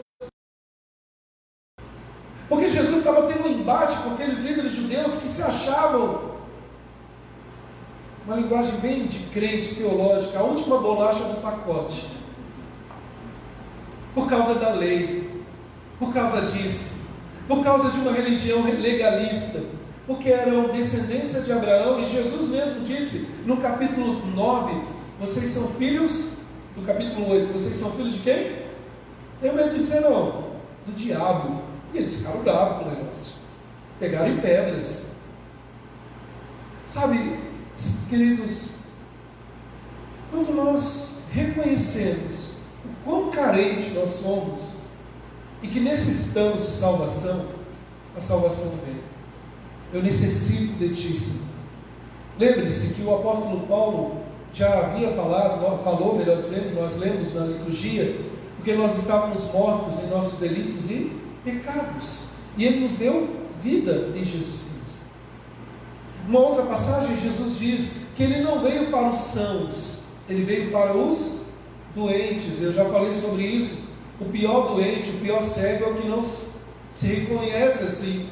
Porque Jesus estava tendo um embate com aqueles líderes judeus que se achavam, uma linguagem bem de crente teológica, a última bolacha do pacote, por causa da lei, por causa disso, por causa de uma religião legalista, porque eram descendência de Abraão, e Jesus mesmo disse no capítulo 9, vocês são filhos, do capítulo 8, vocês são filhos de quem? Tem medo de dizer não, do diabo. E eles ficaram bravos com o negócio, pegaram em pedras. Sabe, queridos, quando nós reconhecemos o quão carente nós somos e que necessitamos de salvação, a salvação vem. Eu necessito de ti, Senhor. Lembre-se que o apóstolo Paulo já havia falou, melhor dizendo, nós lemos na liturgia, porque nós estávamos mortos em nossos delitos e pecados, e Ele nos deu vida em Jesus Cristo. Numa outra passagem, Jesus diz que Ele não veio para os sãos, Ele veio para os doentes. Eu já falei sobre isso. O pior doente, o pior cego é o que não se reconhece assim.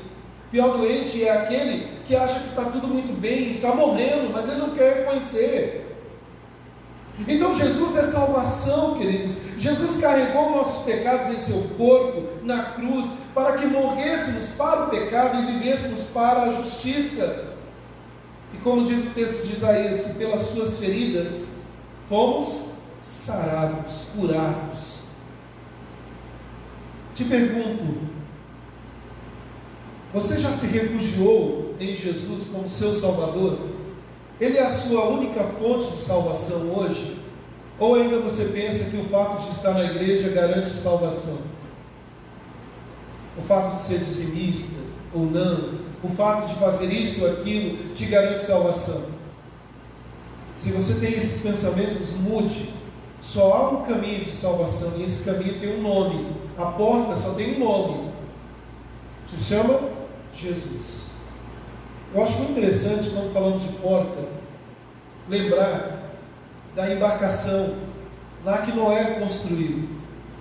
O pior doente é aquele que acha que está tudo muito bem, está morrendo, mas ele não quer reconhecer. Então Jesus é salvação, queridos. Jesus carregou nossos pecados em seu corpo, na cruz, para que morrêssemos para o pecado e vivêssemos para a justiça. E como diz o texto de Isaías, que pelas suas feridas fomos sarados, curados. Te pergunto, você já se refugiou em Jesus como seu Salvador? Ele é a sua única fonte de salvação hoje? Ou ainda você pensa que o fato de estar na igreja garante salvação? O fato de ser dizimista ou não, o fato de fazer isso ou aquilo te garante salvação? Se você tem esses pensamentos, mude. Só há um caminho de salvação, e esse caminho tem um nome. A porta só tem um nome, se chama Jesus. Eu acho muito interessante, quando falamos de porta, lembrar da embarcação lá que Noé construiu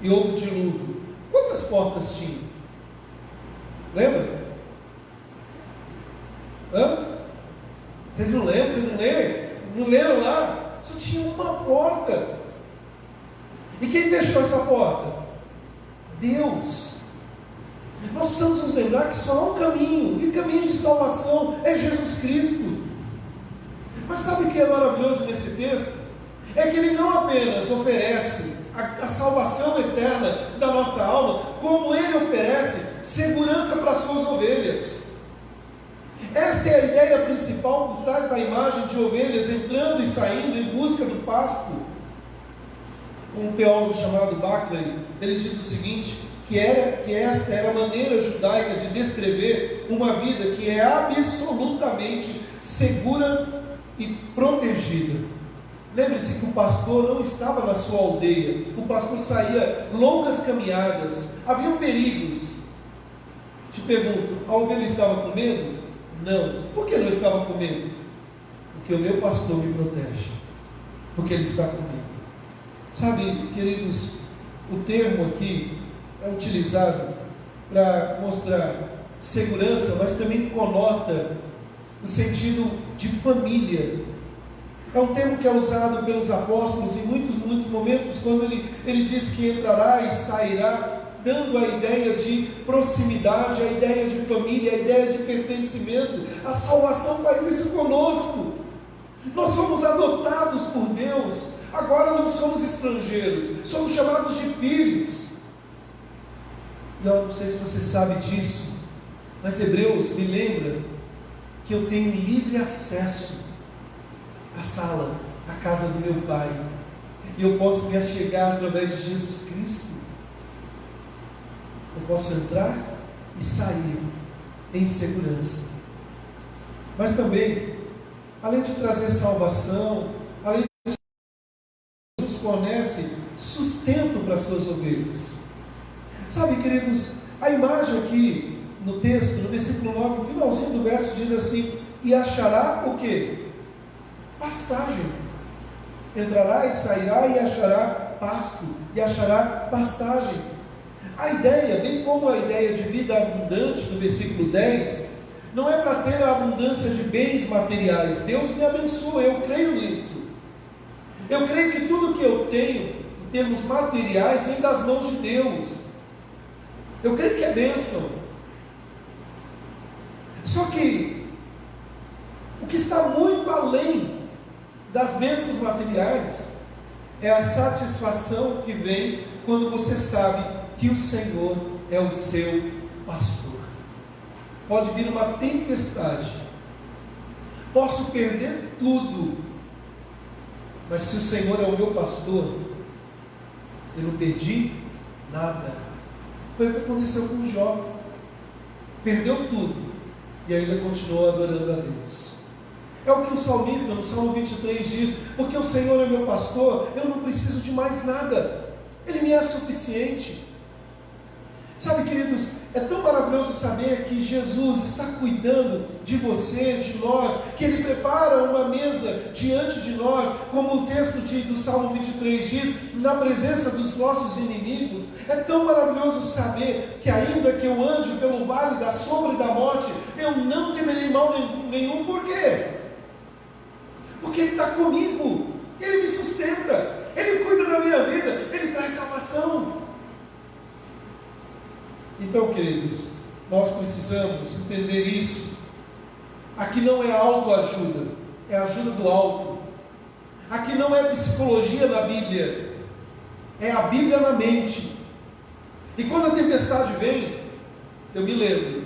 e houve o dilúvio. Quantas portas tinha? Lembra? Vocês não lembram? Vocês não leram? Não leram lá? Só tinha uma porta. E quem fechou essa porta? Deus. Nós precisamos nos lembrar que só há um caminho, e o caminho de salvação é Jesus Cristo. Mas sabe o que é maravilhoso nesse texto? É que Ele não apenas oferece a salvação eterna da nossa alma, como Ele oferece segurança para as suas ovelhas. Esta é a ideia principal por trás da imagem de ovelhas entrando e saindo em busca do pasto. Um teólogo chamado Buckley, ele diz o seguinte, que esta era a maneira judaica de descrever uma vida que é absolutamente segura e protegida. Lembre-se que o pastor não estava na sua aldeia, o pastor saía longas caminhadas, haviam perigos. Te pergunto, a ovelha estava com medo? Não. Por que não estava com medo? Porque o meu pastor me protege, porque Ele está comigo. Sabe, queridos, o termo aqui é utilizado para mostrar segurança, mas também conota o sentido de família. É um termo que é usado pelos apóstolos em muitos momentos, quando ele diz que entrará e sairá, dando a ideia de proximidade, a ideia de família, a ideia de pertencimento. A salvação faz isso conosco. Nós somos adotados por Deus. Agora não somos estrangeiros, somos chamados de filhos. E eu não sei se você sabe disso, mas Hebreus me lembra que eu tenho livre acesso à sala, à casa do meu Pai, e eu posso me achegar através de Jesus Cristo. Eu posso entrar e sair em segurança. Mas também, além de trazer salvação, além de Jesus fornece sustento para as suas ovelhas. Sabe, queridos, a imagem aqui no texto, no versículo 9, no finalzinho do verso, diz assim: e achará o quê? Pastagem. Entrará e sairá e achará pasto, e achará pastagem. A ideia, bem como a ideia de vida abundante do versículo 10, não é para ter a abundância de bens materiais. Deus me abençoa, eu creio nisso. Eu creio que tudo que eu tenho, em termos materiais, vem das mãos de Deus. Eu creio que é bênção. Só que que está muito além das bênçãos materiais, é a satisfação que vem quando você sabe que o Senhor é o seu pastor. Pode vir uma tempestade, posso perder tudo, mas se o Senhor é o meu pastor, eu não perdi nada. Foi o que aconteceu com Jó. Perdeu tudo e ainda continuou adorando a Deus. É o que o salmista no Salmo 23 diz: porque o Senhor é meu pastor, eu não preciso de mais nada, Ele me é suficiente. Sabe, queridos, é tão maravilhoso saber que Jesus está cuidando de você, de nós, que Ele prepara uma mesa diante de nós, como o texto do Salmo 23 diz, na presença dos nossos inimigos. É tão maravilhoso saber que ainda que eu ande pelo vale da sombra e da morte, eu não temerei mal nenhum. Por quê? Porque Ele está comigo, Ele me sustenta, Ele cuida da minha vida, Ele traz salvação. Então, queridos, nós precisamos entender isso. Aqui não é autoajuda, é ajuda do alto. Aqui não é psicologia na Bíblia, é a Bíblia na mente. E quando a tempestade vem, eu me lembro,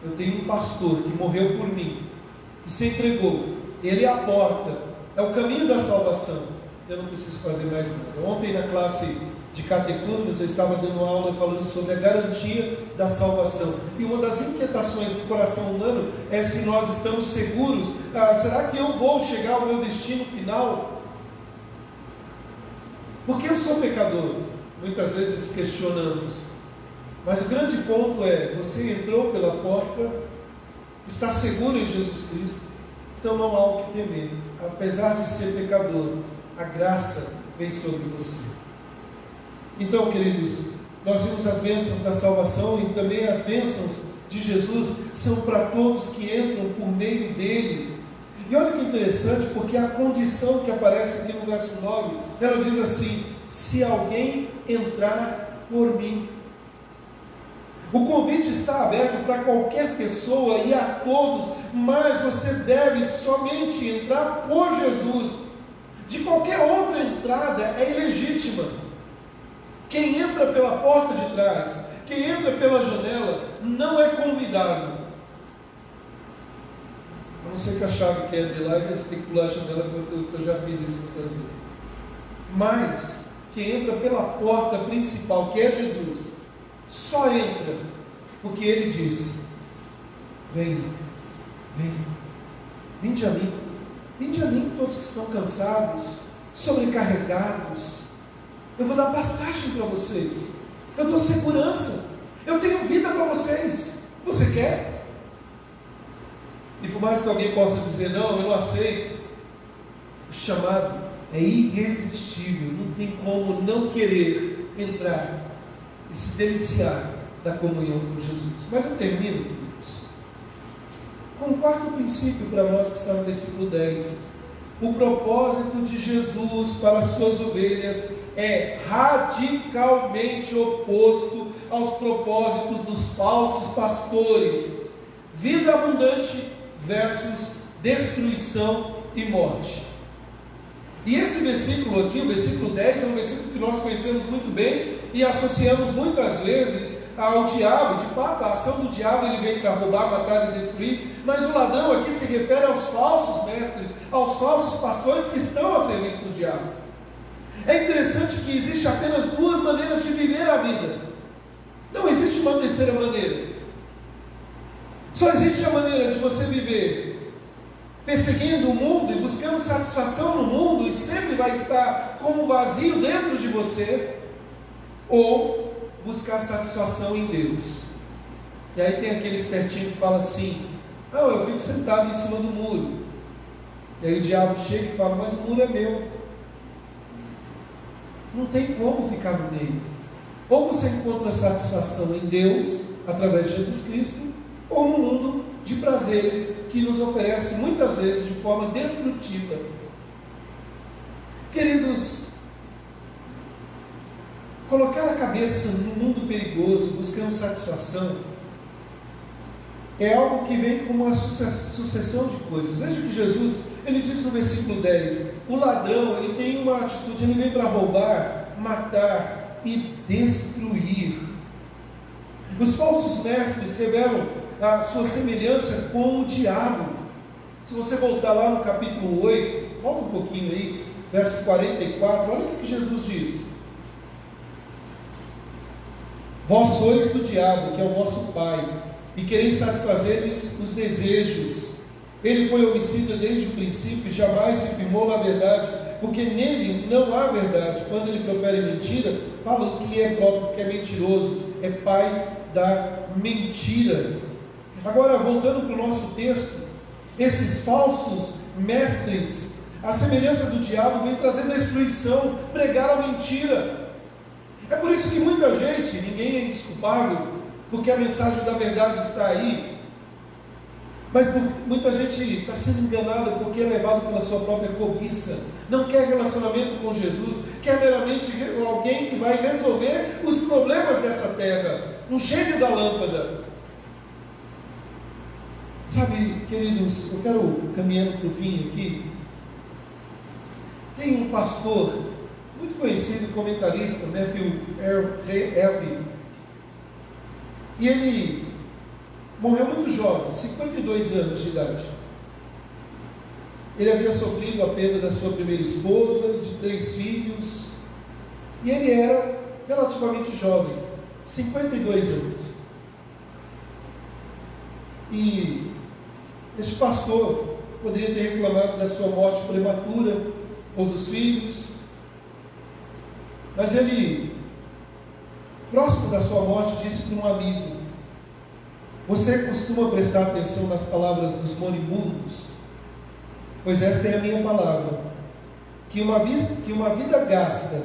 eu tenho um pastor que morreu por mim, que se entregou, Ele é a porta, é o caminho da salvação. Eu não preciso fazer mais nada. Ontem na classe de catecúmenos eu estava dando aula falando sobre a garantia da salvação, e uma das inquietações do coração humano é se nós estamos seguros, será que eu vou chegar ao meu destino final? Porque eu sou pecador, muitas vezes questionamos, mas o grande ponto é, você entrou pela porta, está seguro em Jesus Cristo, então não há o que temer. Apesar de ser pecador, a graça vem sobre você. Então, queridos, nós vimos as bênçãos da salvação, e também as bênçãos de Jesus são para todos que entram por meio dele. E olha que interessante, porque a condição que aparece aqui no verso 9, ela diz assim: se alguém entrar por mim. O convite está aberto para qualquer pessoa e a todos, mas você deve somente entrar por Jesus. De qualquer outra entrada é ilegítima. Quem entra pela porta de trás, quem entra pela janela, não é convidado. A não ser que a chave quebre lá e você tem que pular a janela, porque eu já fiz isso muitas vezes. Mas quem entra pela porta principal, que é Jesus, só entra porque Ele disse: vem, vinde a mim todos que estão cansados, sobrecarregados, eu vou dar pastagem para vocês, eu dou segurança, eu tenho vida para vocês. Você quer? E por mais que alguém possa dizer: não, eu não aceito, o chamado é irresistível, não tem como não querer entrar e se deliciar da comunhão com Jesus. Mas eu termino, queridos, com o quarto princípio para nós, que está no versículo 10. O propósito de Jesus para as suas ovelhas é radicalmente oposto aos propósitos dos falsos pastores. Vida abundante versus destruição e morte. E esse versículo aqui, o versículo 10, é um versículo que nós conhecemos muito bem e associamos muitas vezes ao diabo. De fato, a ação do diabo, ele vem para roubar, matar e destruir, mas o ladrão aqui se refere aos falsos mestres, aos falsos pastores que estão a serviço do diabo. É interessante que existe apenas duas maneiras de viver a vida, não existe uma terceira maneira. Só existe a maneira de você viver perseguindo o mundo e buscando satisfação no mundo, e sempre vai estar com um vazio dentro de você, ou buscar satisfação em Deus. E aí tem aquele espertinho que fala assim: não, eu fico sentado em cima do muro. E aí o diabo chega e fala: mas o muro é meu. Não tem como ficar no meio. Ou você encontra satisfação em Deus, através de Jesus Cristo, ou no mundo de prazeres que nos oferece muitas vezes de forma destrutiva. Queridos, colocar a cabeça no mundo perigoso, buscando satisfação, é algo que vem com uma sucessão de coisas. Veja que Jesus, ele diz no versículo 10, o ladrão, ele tem uma atitude, ele vem para roubar, matar e destruir. Os falsos mestres revelam a sua semelhança com o diabo. Se você voltar lá no capítulo 8, volta um pouquinho aí, verso 44, olha o que Jesus diz. Vós sois do diabo, que é o vosso pai, e quereis satisfazer-lhes os desejos. Ele foi homicida desde o princípio e jamais se firmou na verdade, porque nele não há verdade. Quando ele profere mentira, fala que é próprio, que é mentiroso, é pai da mentira. Agora, voltando para o nosso texto, esses falsos mestres, a semelhança do diabo, vem trazer destruição, pregar a mentira. É por isso que muita gente, ninguém é indesculpável, porque a mensagem da verdade está aí, mas muita gente está sendo enganada porque é levado pela sua própria cobiça, não quer relacionamento com Jesus, quer meramente alguém que vai resolver os problemas dessa terra, um gênio da lâmpada. Sabe, queridos, eu quero caminhando para o fim aqui. Tem um pastor muito conhecido, comentarista, Matthew Henry, e ele morreu muito jovem, 52 anos de idade. Ele havia sofrido a perda da sua primeira esposa, de 3 filhos, e ele era relativamente jovem, 52 anos. E este pastor poderia ter reclamado da sua morte prematura, ou dos filhos, mas ele, próximo da sua morte, disse para um amigo: você costuma prestar atenção nas palavras dos moribundos? Pois esta é a minha palavra, que uma vida gasta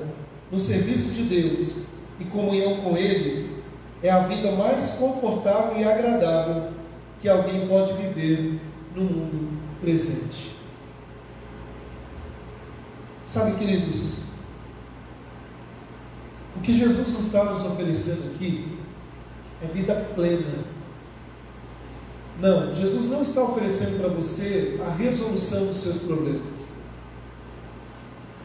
no serviço de Deus e comunhão com Ele é a vida mais confortável e agradável que alguém pode viver no mundo presente. Sabe, queridos, o que Jesus nos está nos oferecendo aqui é vida plena. Não, Jesus não está oferecendo para você a resolução dos seus problemas.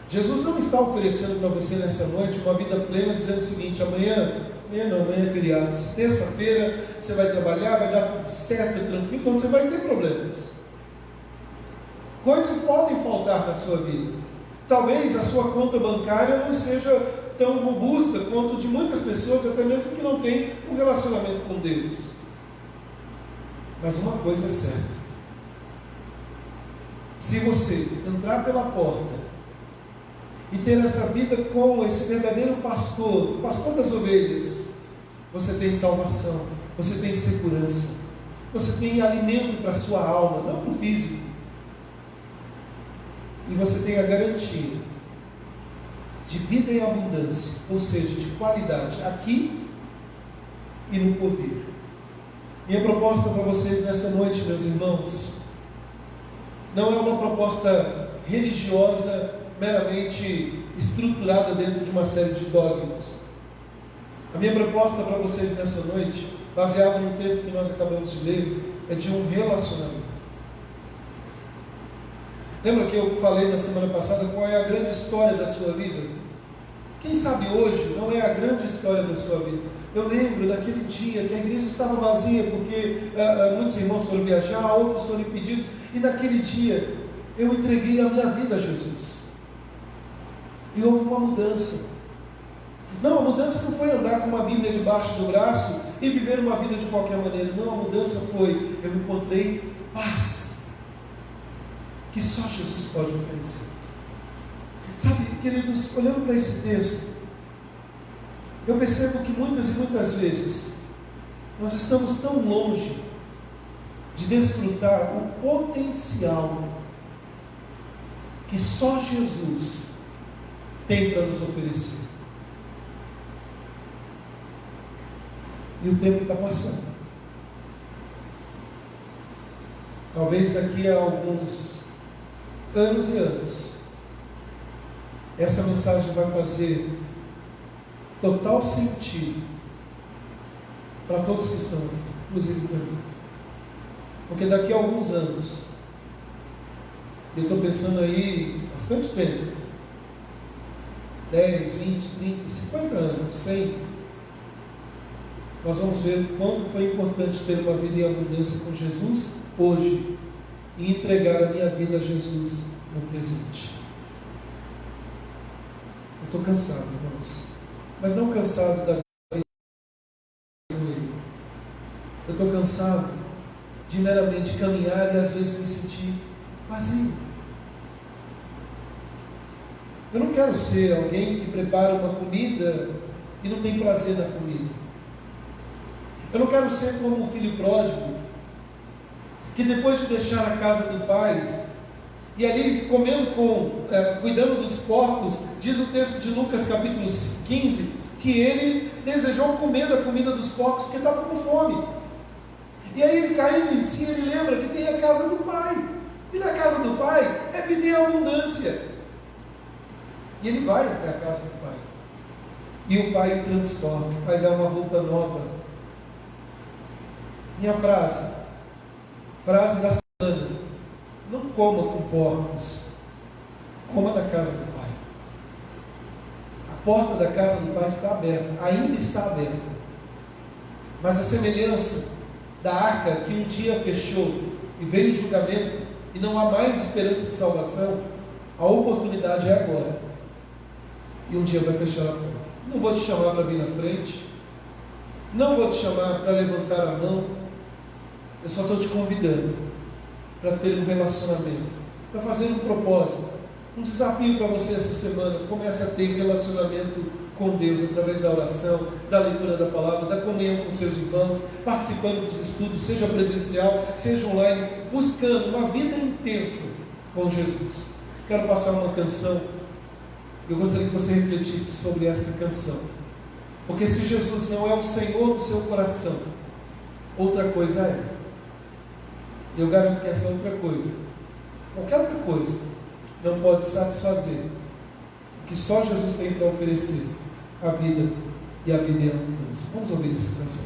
Jesus não está oferecendo para você nessa noite uma vida plena, dizendo o seguinte: amanhã é feriado, terça-feira você vai trabalhar, vai dar tudo certo, tranquilo, quando você vai ter problemas. Coisas podem faltar na sua vida. Talvez a sua conta bancária não esteja tão robusta quanto de muitas pessoas, até mesmo que não têm um relacionamento com Deus. Mas uma coisa é certa: se você entrar pela porta e ter essa vida com esse verdadeiro pastor, o pastor das ovelhas, você tem salvação, você tem segurança, você tem alimento para a sua alma, não para o físico, e você tem a garantia de vida em abundância, ou seja, de qualidade, aqui e no porvir. Minha proposta para vocês nesta noite, meus irmãos, não é uma proposta religiosa meramente estruturada dentro de uma série de dogmas. A minha proposta para vocês nessa noite, baseada no texto que nós acabamos de ler, é de um relacionamento. Lembra que eu falei na semana passada qual é a grande história da sua vida? Quem sabe hoje não é a grande história da sua vida. Eu lembro daquele dia que a igreja estava vazia porque muitos irmãos foram viajar, outros foram impedidos, e naquele dia eu entreguei a minha vida a Jesus. E houve uma mudança. Não, a mudança não foi andar com uma Bíblia debaixo do braço e viver uma vida de qualquer maneira. Não, a mudança foi: eu encontrei paz, que só Jesus pode oferecer. Sabe, queridos, olhando para esse texto, eu percebo que muitas e muitas vezes nós estamos tão longe de desfrutar o potencial que só Jesus tem para nos oferecer. E o tempo está passando. Talvez daqui a alguns anos e anos, essa mensagem vai fazer total sentido para todos que estão aqui, inclusive para mim. Porque daqui a alguns anos, eu estou pensando aí bastante tempo, 10, 20, 30, 50 anos, 100, nós vamos ver o quanto foi importante ter uma vida em abundância com Jesus hoje e entregar a minha vida a Jesus no presente. Eu estou cansado, irmãos, mas não cansado da vida com Ele. Eu estou cansado de meramente caminhar e às vezes me sentir vazio. Eu não quero ser alguém que prepara uma comida e não tem prazer na comida. Eu não quero ser como um filho pródigo, que depois de deixar a casa do pai, e ali comendo cuidando dos porcos, diz o texto de Lucas capítulo 15, que ele desejou comer da comida dos porcos porque estava com fome. E aí ele caindo em si, ele lembra que tem a casa do pai. E na casa do pai é vida em abundância. E ele vai até a casa do pai. E o pai o transforma, o pai dá uma roupa nova. Minha frase da semana: não coma com porcos, coma na casa do pai. A porta da casa do pai está aberta, ainda está aberta. Mas a semelhança da arca que um dia fechou e veio o julgamento e não há mais esperança de salvação, a oportunidade é agora. E um dia vai fechar a porta. Não vou te chamar para vir na frente, não vou te chamar para levantar a mão, eu só estou te convidando para ter um relacionamento, para fazer um propósito, um desafio para você essa semana. Comece a ter relacionamento com Deus através da oração, da leitura da palavra, da comunhão com seus irmãos, participando dos estudos, seja presencial, seja online, buscando uma vida intensa com Jesus. Quero passar uma canção. Eu gostaria que você refletisse sobre esta canção, porque se Jesus não é o Senhor do seu coração, outra coisa é. Eu garanto que essa outra coisa, qualquer outra coisa, não pode satisfazer o que só Jesus tem para oferecer: a vida e a vida em abundância. Vamos ouvir essa canção.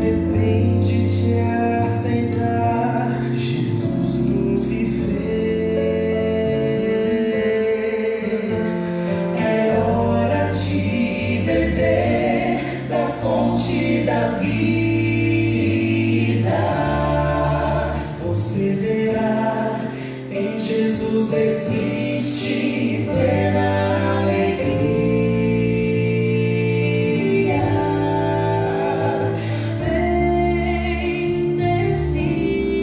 Depende de aceitar Jesus no viver. Jesus existe plena alegria. Vem, decide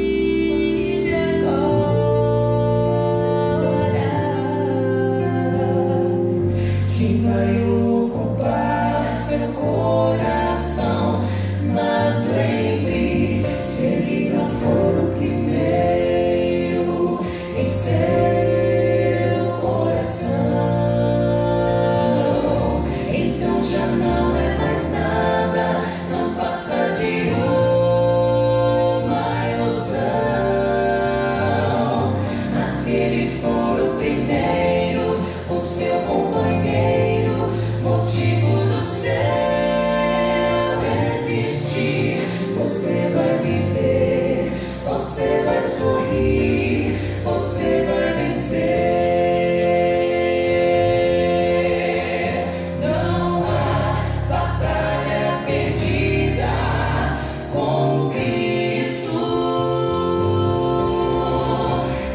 agora quem vai ocupar seu coração. Mas lembre, se ele não for o primeiro em seu coração, então já não é mais nada, não passa de uma ilusão. Mas se ele for o primeiro, o seu companheiro, motivo do céu existir, você vai viver, você vai sorrir, você vai vencer. Não há batalha perdida com Cristo.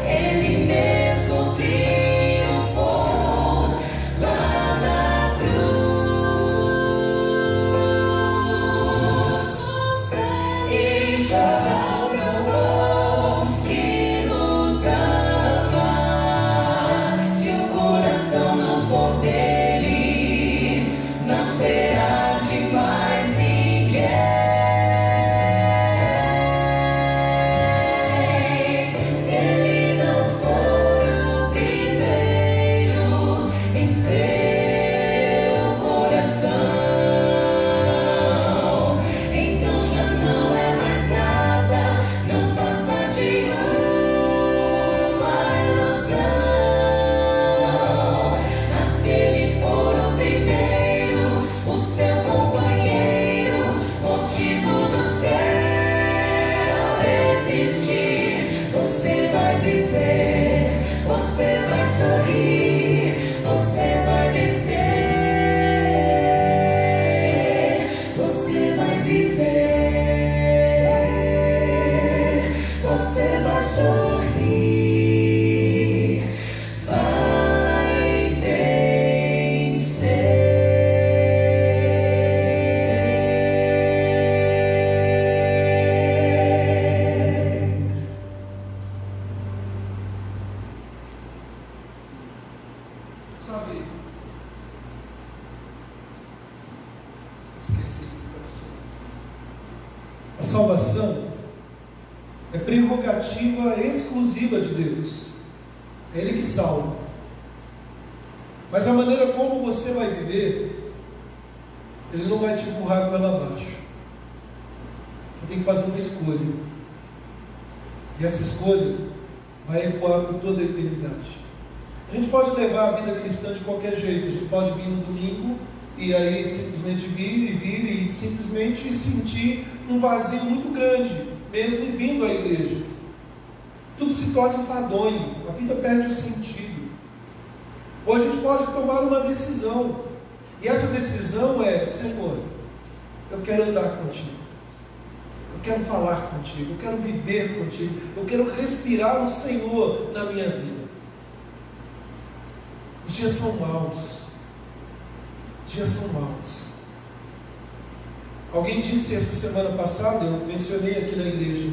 Ele mesmo triunfou lá na cruz. E já provou que nos ama. Se o coração não for dele, não será de mais ninguém. Se ele não for o primeiro em seu coração, então já não é mais nada, não passa de uma ilusão. Mas se ele for o primeiro, o seu companheiro, motivo do céu existir, você vai viver, você vai sorrir, você vai vencer, você vai viver, você vai sorrir, vai vencer. Sabe, esqueci, professor. A salvação é prerrogativa exclusiva de Deus. É Ele que salva. Mas a maneira como você vai viver, Ele não vai te empurrar pela abaixo. Você tem que fazer uma escolha. E essa escolha vai ecoar por toda a eternidade. A gente pode levar a vida cristã de qualquer jeito. A gente pode vir no domingo e aí simplesmente vir e simplesmente sentir um vazio muito grande, mesmo vindo à igreja. Tudo se torna enfadonho, a vida perde o sentido. Ou a gente pode tomar uma decisão, e essa decisão é: Senhor, eu quero andar contigo, eu quero falar contigo, eu quero viver contigo, eu quero respirar o Senhor na minha vida. Os dias são maus. Os dias são maus. Alguém disse essa semana passada, eu mencionei aqui na igreja,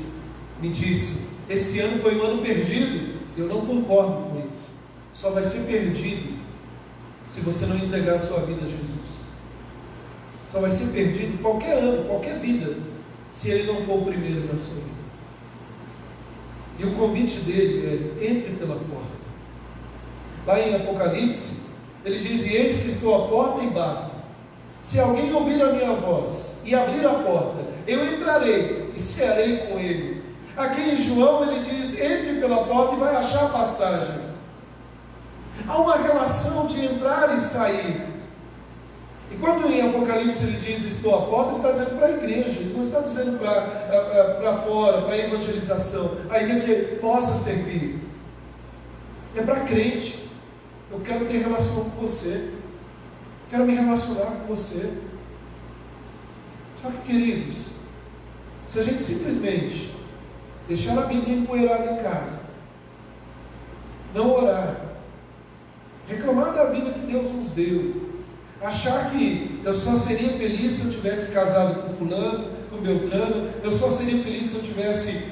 me disse: esse ano foi um ano perdido. Eu não concordo com isso. Só vai ser perdido se você não entregar a sua vida a Jesus. Só vai ser perdido qualquer ano, qualquer vida, se ele não for o primeiro na sua vida. E o convite dele é: entre pela porta. Lá em Apocalipse, ele diz: e eis que estou à porta e bato. Se alguém ouvir a minha voz e abrir a porta, eu entrarei e cearei com ele. Aqui em João ele diz: entre pela porta e vai achar pastagem. Há uma relação de entrar e sair. E quando em Apocalipse ele diz estou à porta, ele está dizendo para a igreja, ele não está dizendo para fora, para a evangelização, a igreja que possa servir. É para crente. Eu quero ter relação com você, quero me relacionar com você. Só que, queridos, se a gente simplesmente deixar a Bíblia empoeirada em casa não orar, reclamar da vida que Deus nos deu, achar que eu só seria feliz se eu tivesse casado com fulano, com Beltrano, eu só seria feliz se eu tivesse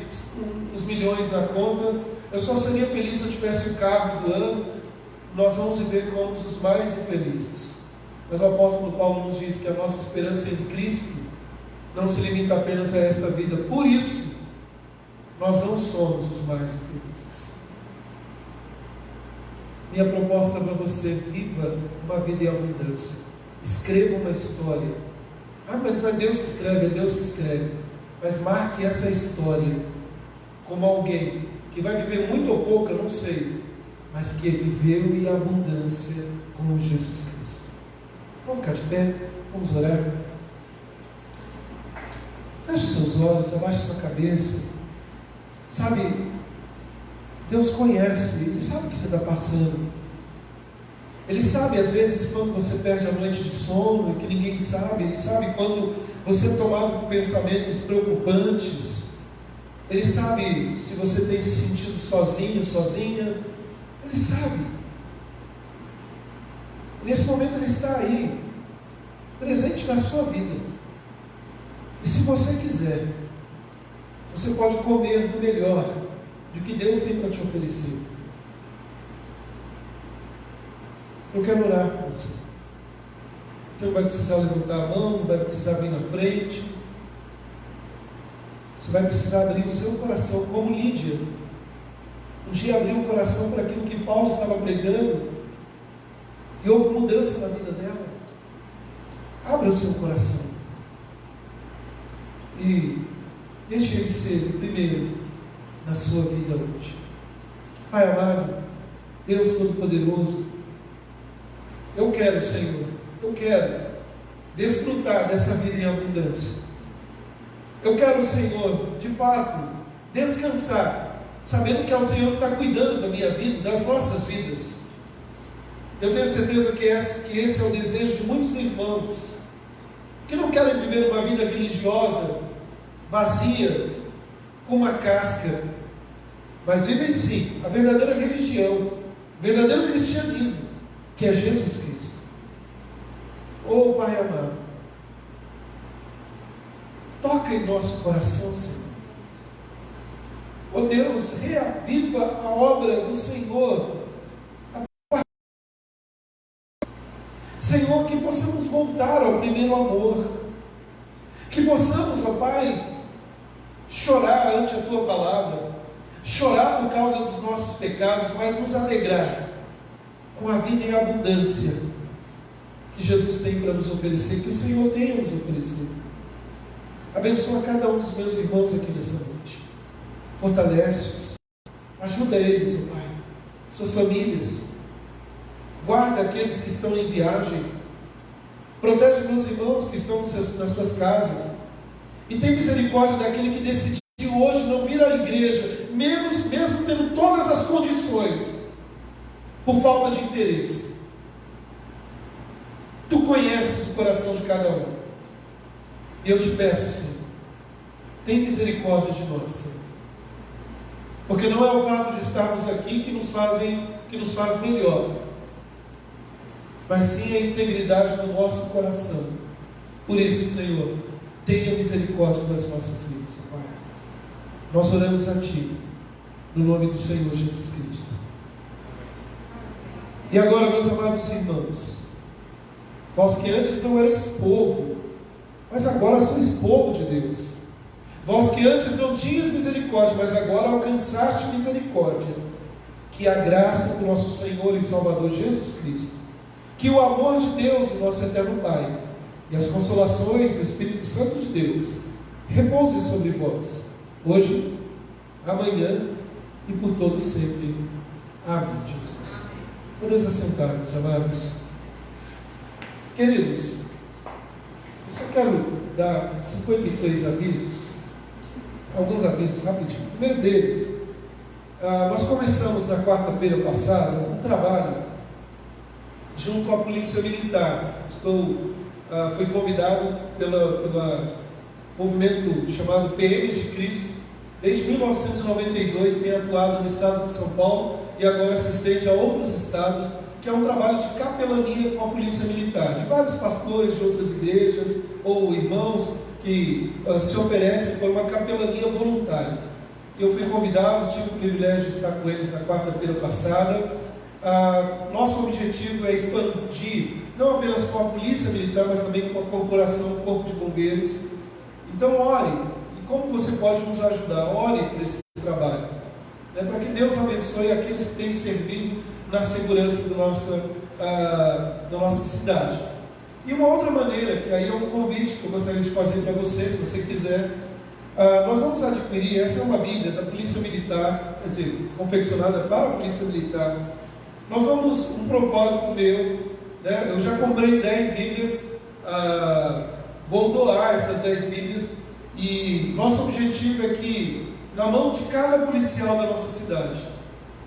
os milhões na conta, eu só seria feliz se eu tivesse o carro do ano, nós vamos viver como os mais infelizes. Mas o apóstolo Paulo nos diz que a nossa esperança em Cristo não se limita apenas a esta vida. Por isso, nós não somos os mais infelizes. Minha proposta para você: viva uma vida em abundância. Escreva uma história. Mas não é Deus que escreve, é Deus que escreve. Mas marque essa história como alguém que vai viver muito ou pouco, eu não sei, mas que viveu em abundância com Jesus Cristo. Vamos ficar de pé, vamos orar. Feche seus olhos, abaixe sua cabeça. Sabe, Deus conhece, Ele sabe o que você está passando. Ele sabe às vezes quando você perde a noite de sono e que ninguém sabe. Ele sabe quando você é tomado por pensamentos preocupantes. Ele sabe se você tem se sentido sozinho, sozinha. Ele sabe. Nesse momento Ele está aí, presente na sua vida. E se você quiser, você pode comer do melhor do que Deus tem para te oferecer. Eu quero orar por você. Você não vai precisar levantar a mão, não vai precisar vir na frente. Você vai precisar abrir o seu coração, como Lídia um dia abriu o coração para aquilo que Paulo estava pregando, e houve mudança na vida dela. Abra o seu coração e deixe Ele ser o primeiro na sua vida hoje. Pai amado, Deus Todo-Poderoso, eu quero, Senhor, eu quero desfrutar dessa vida em abundância. Eu quero, Senhor, de fato, descansar, sabendo que é o Senhor que está cuidando da minha vida, das nossas vidas. Eu tenho certeza que esse é o desejo de muitos irmãos, que não querem viver uma vida religiosa, vazia, com uma casca, mas vivem sim a verdadeira religião, o verdadeiro cristianismo, que é Jesus Cristo. Oh Pai amado, toca em nosso coração, Senhor. Oh Deus, reaviva a obra do Senhor. Senhor, que possamos voltar ao primeiro amor, que possamos, ó Pai, chorar ante a Tua palavra, chorar por causa dos nossos pecados, mas nos alegrar com a vida em abundância que Jesus tem para nos oferecer, que o Senhor tem a nos oferecer. Abençoa cada um dos meus irmãos aqui nessa noite, fortalece-os, ajuda eles, ó Pai, suas famílias, guarda aqueles que estão em viagem, protege meus irmãos que estão nas suas casas, e tem misericórdia daquele que decidiu hoje não vir à igreja, mesmo tendo todas as condições, por falta de interesse. Tu conheces o coração de cada um, e eu te peço, Senhor, tem misericórdia de nós, Senhor, porque não é o fato de estarmos aqui que nos faz melhor, mas sim a integridade do nosso coração. Por isso, Senhor, tenha misericórdia das nossas vidas, Pai. Nós oramos a Ti, no nome do Senhor Jesus Cristo. E agora, meus amados irmãos, vós que antes não erais povo, mas agora sois povo de Deus. Vós que antes não tinhas misericórdia, mas agora alcançaste misericórdia. Que a graça do nosso Senhor e Salvador Jesus Cristo, que o amor de Deus, o nosso eterno Pai, e as consolações do Espírito Santo de Deus repouse sobre vós, hoje, amanhã e por todo sempre. Amém, Jesus. Podemos assentar, meus amados. Queridos, eu só quero dar 53 avisos, alguns avisos rapidinho. O primeiro deles, nós começamos na quarta-feira passada um trabalho junto com a Polícia Militar. Fui convidado pelo movimento chamado PMs de Cristo. Desde 1992 tem atuado no estado de São Paulo e agora se estende a outros estados, que é um trabalho de capelania com a polícia militar, de vários pastores de outras igrejas ou irmãos que se oferecem para uma capelania voluntária. Eu fui convidado, tive o privilégio de estar com eles na quarta-feira passada. Nosso objetivo é expandir, não apenas com a polícia militar, mas também com a corporação, o corpo de bombeiros. Então ore, e como você pode nos ajudar? Ore por esse trabalho, né, para que Deus abençoe aqueles que têm servido na segurança da nossa cidade. E uma outra maneira, que aí é um convite que eu gostaria de fazer para você, se você quiser, nós vamos adquirir, essa é uma Bíblia da Polícia Militar, quer dizer, confeccionada para a Polícia Militar. Nós vamos, um propósito meu, né, eu já comprei 10 Bíblias, vou doar essas 10 Bíblias, e nosso objetivo é que, na mão de cada policial da nossa cidade,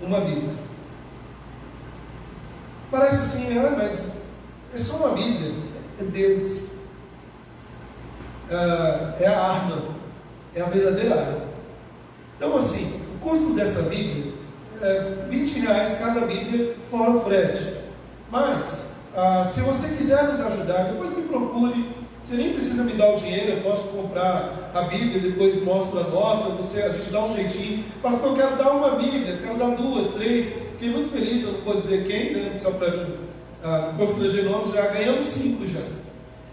uma Bíblia. Parece assim, mas é só uma Bíblia. É Deus. É a arma. É a verdadeira arma. Então assim, o custo dessa Bíblia é R$20 cada Bíblia, fora o frete. Mas, se você quiser nos ajudar, depois me procure. Você nem precisa me dar o dinheiro, eu posso comprar a Bíblia, depois mostro a nota, a gente dá um jeitinho. Pastor, eu quero dar uma Bíblia, quero dar 2, 3. Fiquei muito feliz, eu não vou dizer quem, né? Só para mim constranger nomes, já ganhamos 5 já.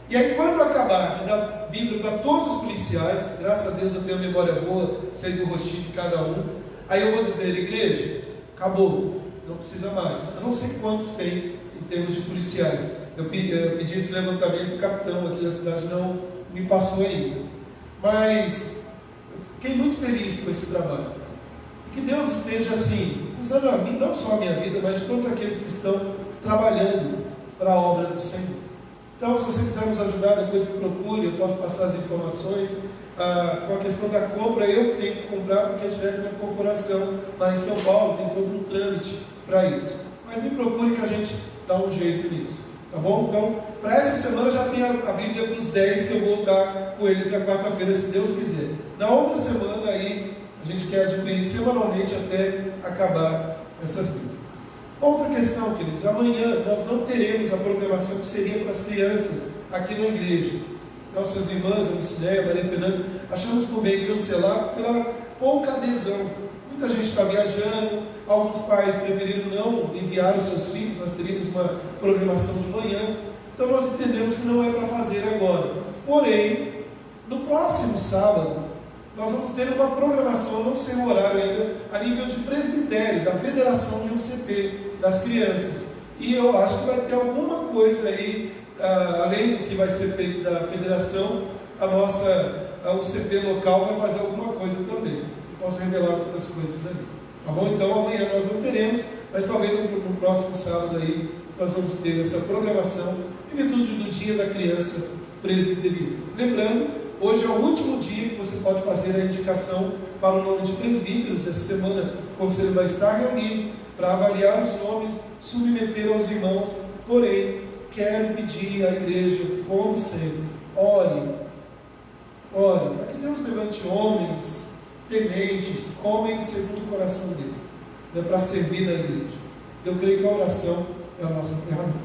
E aí quando acabar de dar Bíblia para todos os policiais, graças a Deus eu tenho memória boa, sei do rostinho de cada um, aí eu vou dizer, igreja, acabou, não precisa mais. Eu não sei quantos tem em termos de policiais. Eu pedi esse levantamento, o capitão aqui da cidade não me passou ainda. Mas eu fiquei muito feliz com esse trabalho. E que Deus esteja assim, usando a mim, não só a minha vida, mas de todos aqueles que estão trabalhando para a obra do Senhor. Então, se você quiser nos ajudar, depois me procure, eu posso passar as informações. Com a questão da compra, eu que tenho que comprar, porque é direto da corporação, lá em São Paulo, tem todo um trâmite para isso. Mas me procure que a gente dá um jeito nisso. Tá bom? Então, para essa semana já tem a Bíblia para os 10 que eu vou estar com eles na quarta-feira, se Deus quiser. Na outra semana aí, a gente quer adquirir semanalmente até acabar essas Bíblias. Outra questão, queridos, amanhã nós não teremos a programação que seria para as crianças aqui na igreja. Nossas irmãs, a Lucinéia, a Maria Fernanda, achamos por bem cancelar pela pouca adesão. Muita gente está viajando, alguns pais preferiram não enviar os seus filhos, nós teríamos uma programação de manhã, então nós entendemos que não é para fazer agora. Porém, no próximo sábado, nós vamos ter uma programação, não sei o horário ainda, a nível de presbitério, da Federação de UCP, das crianças. E eu acho que vai ter alguma coisa aí, além do que vai ser feito da Federação, a UCP local vai fazer alguma coisa também. Posso revelar muitas coisas ali. Tá bom? Então amanhã nós não teremos, mas talvez no próximo sábado aí nós vamos ter essa programação em virtude do Dia da Criança Presbiteriana. Lembrando, hoje é o último dia que você pode fazer a indicação para o nome de presbíteros. Essa semana o conselho vai estar reunido para avaliar os nomes, submeter aos irmãos. Porém, quero pedir à igreja, como sempre, ore, para que Deus levante homens tementes, homens segundo o coração dele, né, para servir na igreja. Eu creio que a oração é a nossa ferramenta.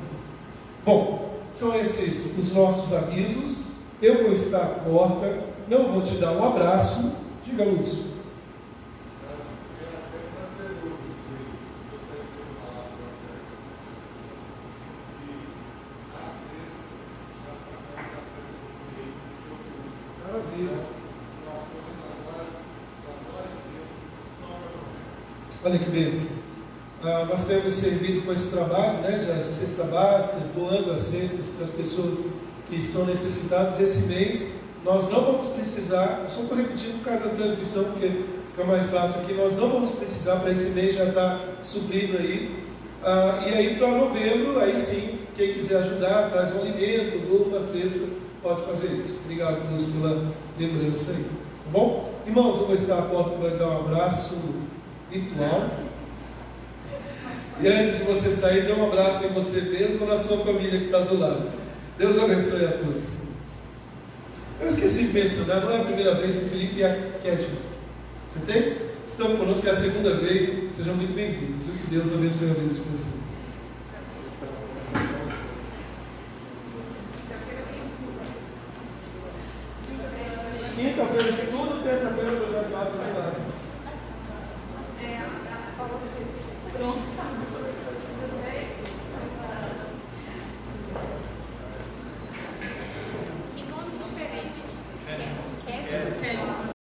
Bom, são esses os nossos avisos. Eu vou estar à porta, não vou te dar um abraço. Diga, Lúcio. Maravilha. Olha que bênção. Nós temos servido com esse trabalho, né, de cesta básica, doando as cestas para as pessoas que estão necessitadas. Esse mês nós não vamos precisar, só estou repetindo por causa da transmissão, porque fica mais fácil aqui, nós não vamos precisar, para esse mês já está suprido aí. E aí para novembro, aí sim, quem quiser ajudar, traz um alimento, doa uma cesta, pode fazer isso. Obrigado, Lúcio, pela lembrança aí. Tá bom? Irmãos, eu vou estar à porta para dar um abraço virtual. E antes de você sair, dê um abraço em você mesmo ou na sua família que está do lado. Deus abençoe a todos. Eu esqueci de mencionar, não é a primeira vez, o Felipe Kedman. Você tem? estão conosco, é a segunda vez, sejam muito bem-vindos. Que Deus abençoe a vida de vocês. Quinta-feira de estudo, terça-feira projeto de